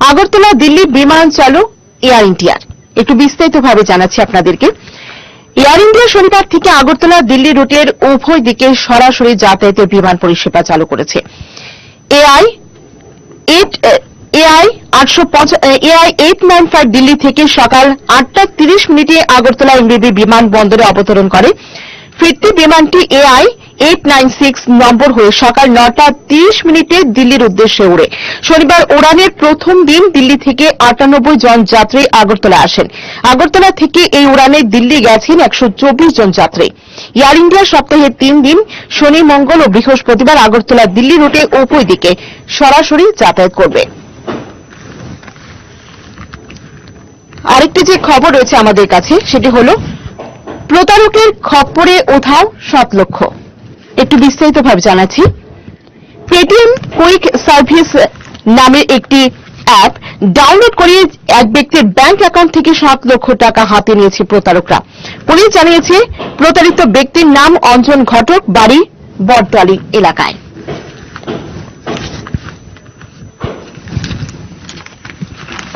আগরতলা দিল্লি বিমান চালু এয়ার ইন্ডিয়ার। একটু বিস্তারিতভাবে জানাচ্ছি আপনাদেরকে। এয়ার ইন্ডিয়া শনিবার থেকে আগরতলা দিল্লি রুটের উভয় দিকে সরাসরি যাতায়াতের বিমান পরিষেবা চালু করেছে। এআই 895 দিল্লি থেকে সকাল 8:30 আগরতলা এমবিবি বিমানবন্দরে অবতরণ করে। ফিরতি বিমানটি এআই 896 নম্বর হয়ে সকাল 9:30 দিল্লির উদ্দেশ্যে ওড়ে। শনিবার উড়ানের প্রথম দিন দিল্লি থেকে 98 জন যাত্রী আগরতলা আসেন। আগরতলা থেকে এই উড়ানে দিল্লি গেছেন 124 জন যাত্রী। এয়ার ইন্ডিয়া সপ্তাহে 3 দিন শনি, মঙ্গল ও বৃহস্পতিবার আগরতলা দিল্লি রুটে উভয় দিকে সরাসরি যাতায়াত করবে। আরেকটি যে খবর রয়েছে আমাদের কাছে সেটি হলো প্রতারকের খপ্পরে উধাও 7 লক্ষ। একটু বিস্তারিতভাবে জানাচ্ছি। পেটিএম কুইক সার্ভিস নামে একটি অ্যাপ ডাউনলোড করে এক ব্যক্তির ব্যাংক অ্যাকাউন্ট থেকে 7 লক্ষ টাকা হাতে নিয়েছে প্রতারকরা। পুলিশ জানিয়েছে প্রতারিত ব্যক্তির নাম অঞ্জন ঘটক, বাড়ি বটতলী এলাকায়।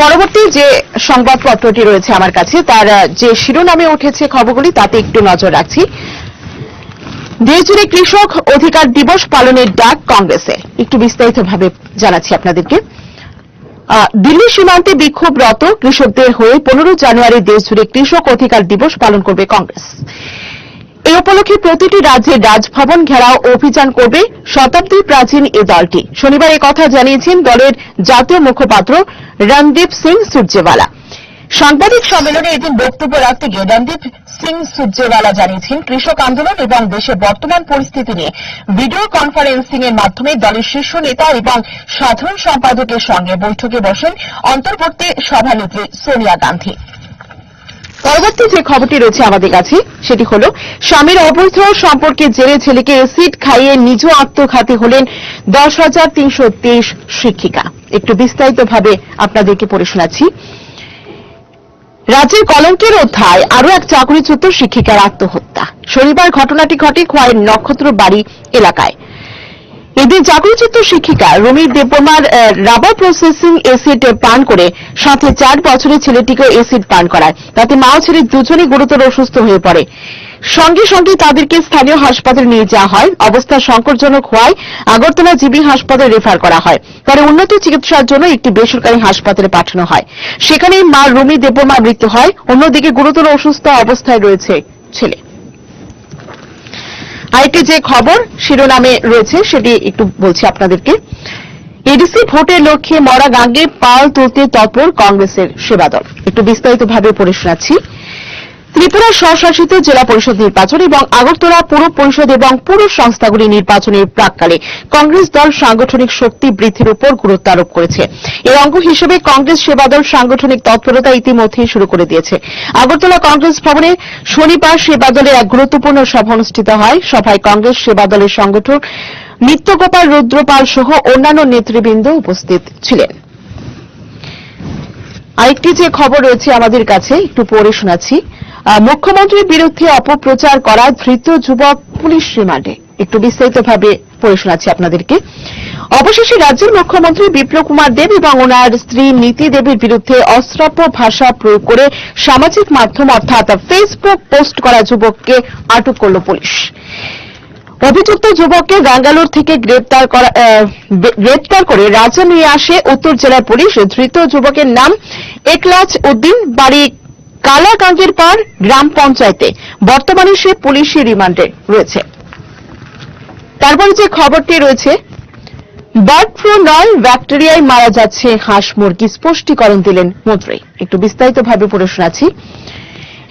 পরবর্তী যে সংবাদপত্রটি রয়েছে আমার কাছে তার যে শিরোনামে উঠেছে খবরগুলি তাতে একটু নজর রাখছি। দেশজুড়ে কৃষক অধিকার দিবস পালনের ডাক কংগ্রেসের। একটু বিস্তারিতভাবে জানাচ্ছি আপনাদেরকে। দিল্লি সীমান্তে বিক্ষোভরত কৃষকদের হয়ে 15 জানুয়ারি দেশজুড়ে কৃষক অধিকার দিবস পালন করবে কংগ্রেস। এই উপলক্ষে প্রতিটি রাজ্যের রাজভবন ঘেরাও অভিযান করবে শতাব্দী প্রাচীন এই দলটি। শনিবার এই কথা জানিয়েছেন দলের জাতীয় মুখপাত্র রণদীপ সিং সুরজেওয়ালা। সাংবাদিক সম্মেলনে এদিন বক্তব্য রাখতে গিয়ে রণদীপ সিং সুরজেওয়ালা জানিয়েছেন কৃষক আন্দোলন এবং দেশের বর্তমান পরিস্থিতি নিয়ে ভিডিও কনফারেন্সিং এর মাধ্যমে দলের শীর্ষ নেতা এবং সাধারণ সম্পাদকের সঙ্গে বৈঠকে বসেন অন্তর্বর্তী সভানেত্রী সোনিয়া গান্ধী। পরবর্তী যে খবরটি রয়েছে আমাদের কাছে সেটি হল স্বামীর অবৈধ সম্পর্কে জেলে ছেলেকে এসিড খাইয়ে নিজ আত্মঘাতী হলেন 10,323 শিক্ষিকা। একটু বিস্তারিতভাবে আপনাদেরকে পড়ে শোনাচ্ছি। রাজ্যের কলঙ্কের অধ্যায় আরও এক চাকরিচ্যুত শিক্ষিকার আত্মহত্যা। শনিবার ঘটনাটি ঘটে খোয়াইয়ের নক্ষত্র বাড়ি এলাকায়। এদিন চাকরিচ্যুত শিক্ষিকা রুমি দেববর্মার রাবার প্রসেসিং এসিড পান করে সাথে 4 বছরের ছেলেটিকেও এসিড পান করায়। তাতে মা ও ছেলে দুজনেই গুরুতর অসুস্থ হয়ে পড়ে। সঙ্গে সঙ্গে তাদেরকে স্থানীয় হাসপাতালে নিয়ে যাওয়া হয়। অবস্থা সংকটজনক হওয়ায় আগরতলা জিবি হাসপাতালে রেফার করা হয়। পরে উন্নত চিকিৎসার জন্য একটি বেসরকারি হাসপাতালে পাঠানো হয়। সেখানেই মা রুমি দেববর্মার মৃত্যু হয়। অন্যদিকে গুরুতর অসুস্থ অবস্থায় রয়েছে ছেলে। আরেকটি যে খবর শিরোনামে রয়েছে সেটি একটু বলছি আপনাদেরকে। এডিসি ভোটের লক্ষ্যে মরা গাঙ্গে পাল তুলতে তৎপর কংগ্রেসের সেবাদল। একটু বিস্তারিতভাবে পড়ে শোনাচ্ছি। ত্রিপুরা স্বশাসিত জেলা পরিষদ নির্বাচন এবং আগরতলা পুর পরিষদ এবং পুর সংস্থাগুলি নির্বাচনের প্রাক্কালে কংগ্রেস দল সাংগঠনিক শক্তি বৃদ্ধির উপর গুরুত্ব আরোপ করেছে। এর অঙ্গ হিসেবে কংগ্রেস সেবাদল সাংগঠনিক তৎপরতা ইতিমধ্যেই শুরু করে দিয়েছে। আগরতলা কংগ্রেস ভবনে শনিবার সেবাদলের এক গুরুত্বপূর্ণ সভা অনুষ্ঠিত হয়। সভায় কংগ্রেস সেবাদলের সংগঠক নিত্যগোপাল রুদ্রপাল সহ অন্যান্য নেতৃবৃন্দ উপস্থিত ছিলেন। আরেকটি যে খবর রয়েছে আমাদের কাছে একটু পড়ে শোনাচ্ছি। মুখ্যমন্ত্রীর বিরুদ্ধে অপপ্রচার করা ধৃত যুবক পুলিশ রিমান্ডে। একটু বিস্তারিতভাবে পড়ে শোনাচ্ছি আপনাদেরকে। অবশেষে রাজ্যের মুখ্যমন্ত্রী বিপ্লব কুমার দেব এবং ওনার স্ত্রী নীতি দেবীর বিরুদ্ধে অশ্রাব্য ভাষা প্রয়োগ করে সামাজিক মাধ্যম অর্থাৎ ফেসবুক পোস্ট করা যুবককে আটক করল পুলিশ। অভিযুক্ত যুবককে গাঙ্গালোর থেকে গ্রেপ্তার করে রাজ্যে নিয়ে আসে উত্তর জেলার পুলিশ। ধৃত যুবকের নাম একলাজ উদ্দিন, বাড়ি কালাগাঙ্গের পার গ্রাম পঞ্চায়েতে। বর্তমানে সে পুলিশি রিমান্ডে রয়েছে। তারপরে যে খবরটি রয়েছে, বার্ড ফ্লু নয় ব্যাকটেরিয়ায় মারা যাচ্ছে হাঁস মুরগি, স্পষ্টীকরণ দিলেন মন্ত্রী। একটু বিস্তারিতভাবে পড়ে শোনাচ্ছি।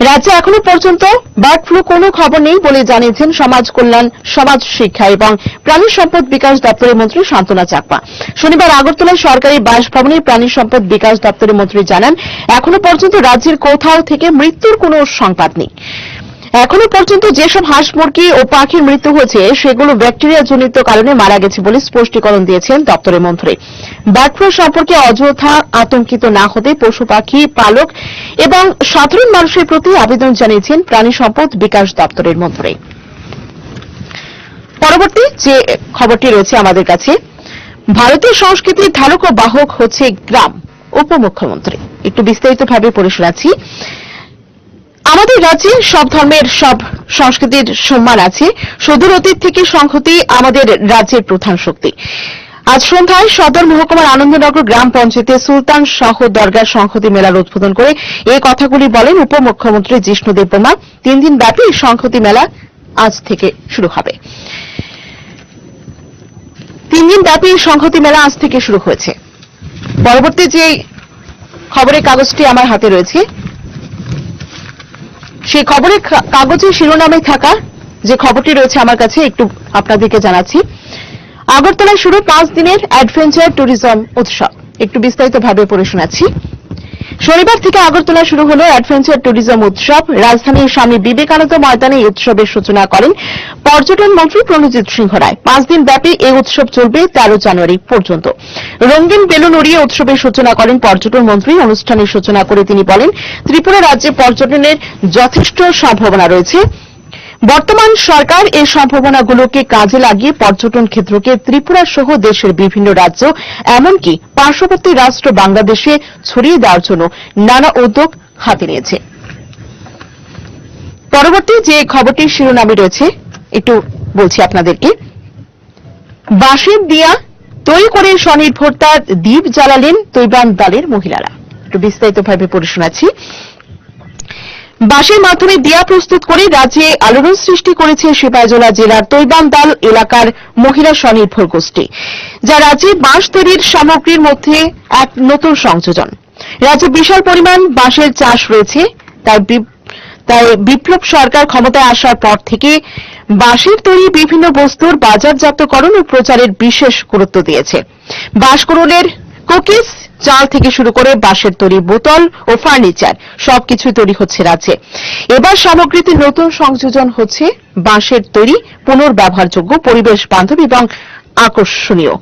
রাজ্যে এখনো পর্যন্ত বার্ড ফ্লু কোনো খবর নেই বলে জানিয়েছেন সমাজ কল্যাণ, সমাজ শিক্ষা এবং প্রাণী সম্পদ বিকাশ দপ্তরের মন্ত্রী শান্তনা চাকমা। শনিবার আগরতলায় সরকারি বাসভবনে প্রাণী সম্পদ বিকাশ দপ্তরের মন্ত্রী জানান এখনো পর্যন্ত রাজ্যের কোথাও থেকে মৃত্যুর কোনো সংবাদ নেই। এখনো পর্যন্ত যেসব হাঁস মুরগি ও পাখির মৃত্যু হয়েছে সেগুলো ব্যাকটেরিয়া জনিত কারণে মারা গেছে বলে স্পষ্টীকরণ দিয়েছেন দপ্তরের মন্ত্রী। বার্ড ফ্লু সম্পর্কে অযথা আতঙ্কিত না হতে পশু পাখি পালক এবং সাধারণ মানুষের প্রতি আবেদন জানিয়েছেন প্রাণী সম্পদ বিকাশ দপ্তরের মন্ত্রী। পরবর্তী যে খবরটি রয়েছে আমাদের কাছে, ভারতীয় সংস্কৃতির ধারক ও বাহক হচ্ছে গ্রাম, উপমুখ্যমন্ত্রী। একটু বিস্তারিতভাবে পড়ে শোনাচ্ছি। আমাদের রাজ্যে সব ধর্মের সব সংস্কৃতির সম্মান আছে। সুদূর অতীত থেকে সংহতি আমাদের রাজ্যের প্রধান শক্তি। আজ সন্ধ্যায় সদর মহকুমার আনন্দনগর গ্রাম পঞ্চায়েতে সুলতান শাহ দরগার সংহতি মেলার উদ্বোধন করে এই কথাগুলি বলেন উপমুখ্যমন্ত্রী জিষ্ণু দেববর্মা। 3 দিন ব্যাপী সংহতি মেলা আজ থেকে শুরু হবে। 3 দিন ব্যাপী সংহতি মেলা আজ থেকে শুরু হয়েছে। পরবর্তী যে খবরের কাগজটি আমার হাতে রয়েছে সেই খবরের কাগজের শিরোনামে থাকা যে খবরটি রয়েছে আমার কাছে একটু আপনাদেরকে জানাচ্ছি। আগরতলায় শুরু 5 দিনের অ্যাডভেঞ্চার ট্যুরিজম উৎসব। একটু বিস্তারিতভাবে পড়ে শোনাচ্ছি। শনিবার থেকে আগরতলা শুরু হলো অ্যাডভেঞ্চার ট্যুরিজম উৎসব। রাজধানীর স্বামী বিবেকানন্দ ময়দানে এই উৎসবের সূচনা করেন পর্যটন মন্ত্রী প্রণজিৎ সিংহ রায়। 5 দিন ব্যাপী এই উৎসব চলবে 13 জানুয়ারি পর্যন্ত। রঙিন বেলুন উড়িয়ে উৎসবের সূচনা করেন পর্যটন মন্ত্রী। অনুষ্ঠানের সূচনা করে তিনি বলেন, ত্রিপুরা রাজ্যে পর্যটনের যথেষ্ট সম্ভাবনা রয়েছে। বর্তমান সরকার এই সম্ভাবনাগুলোকে কাজে লাগিয়ে পর্যটন ক্ষেত্রকে ত্রিপুরা সহ দেশের বিভিন্ন রাজ্য এমনকি পার্শ্ববর্তী রাষ্ট্র বাংলাদেশে ছড়িয়ে দেওয়ার জন্য নানা উদ্যোগ হাতে নিয়েছে। পরবর্তী যে খবরটির শিরোনামে রয়েছে একটু বলছি আপনাদেরকে। বাঁশের দিয়া তৈরি করে স্বনির্ভরতার দ্বীপ জ্বালালেন তৈবান দলের মহিলারা। একটু বিস্তারিতভাবে পড়ে শোনাচ্ছি। বাঁশের মাধ্যমে দিয়া প্রস্তুত করে রাজ্যে আলোড়ন সৃষ্টি করেছে সিপাহীজলা জেলার তৈবানদাল এলাকার মহিলা স্বনির্ভর গোষ্ঠী, যা রাজ্যে বাঁশ তৈরির সামগ্রীর মধ্যে এক নতুন সংযোজন। রাজ্যে বিশাল পরিমাণ বাঁশের চাষ রয়েছে, তাই বিপ্লব সরকার ক্ষমতায় আসার পর থেকে বাঁশের তৈরি বিভিন্ন বস্তুর বাজারজাতকরণ ও প্রচারের বিশেষ গুরুত্ব দিয়েছে। বাঁশকুড়ুলের কুকিজ, চাল থেকে শুরু করে বাঁশের তৈরি বোতল ও ফার্নিচার সবকিছু তৈরি হচ্ছে রাজ্যে। এবার সামগ্রীতে নতুন সংযোজন হচ্ছে বাঁশের তৈরি পুনর্ব্যবহারযোগ্য, পরিবেশ বান্ধব এবং আকর্ষণীয়।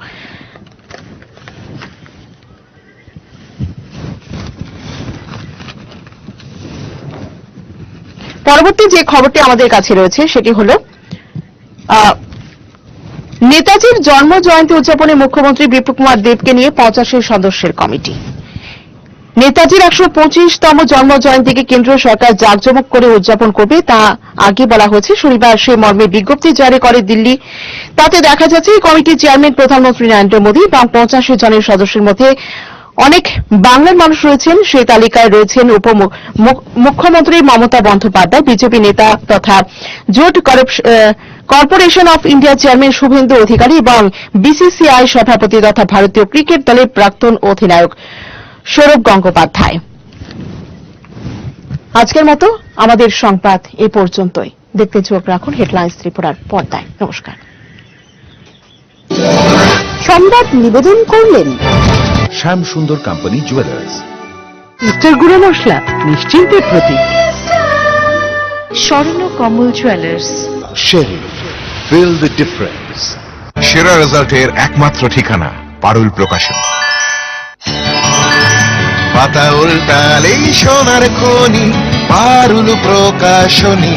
পরবর্তী যে খবরটি আমাদের কাছে রয়েছে সেটি হল নেতাজির জন্ম জয়ন্তী উদযাপনে মুখ্যমন্ত্রী বিপ্লব কুমার দেবকে নিয়ে 85 সদস্যের কমিটি। নেতাজির 125তম জন্ম জয়ন্তীকে কেন্দ্রীয় সরকার জাঁকজমক করে উদযাপন করবে, তা আগে বলা হয়েছে। শনিবার সে মর্মে বিজ্ঞপ্তি জারি করে দিল্লি। তাতে দেখা যাচ্ছে এই কমিটির চেয়ারম্যান প্রধানমন্ত্রী নরেন্দ্র মোদী এবং 85 জনের সদস্যের মধ্যে অনেক বাংলার মানুষ রয়েছেন। সেই তালিকায় রয়েছেন মুখ্যমন্ত্রী মমতা বন্দ্যোপাধ্যায়, বিজেপি নেতা তথা jute corporation of India chairman Suvendu Adhikari এবং বিসিসিআই সভাপতি তথা ভারতীয় ক্রিকেট দলের প্রাক্তন অধিনায়ক সৌরভ গঙ্গোপাধ্যায়। আজকের মতো আমাদের সংবাদ এ পর্যন্তই। দেখতে চোখ রাখুন হেডলাইন্স ত্রিপুরার পর্দায়। নমস্কার। সংবাদ নিবেদন করলেন শ্যাম সুন্দর কোম্পানি জুয়েলার্স। সিস্টার গুঁড়ো মশলা নিশ্চিন্তের প্রতীক। স্বর্ণ কমল জুয়েলার্স। শেরি, ফিল দ্য ডিফারেন্স। সেরা রেজাল্টের একমাত্র ঠিকানা পারুল প্রকাশন। পাতা উল্টালেই সোনার খনি, পারুল প্রকাশনী।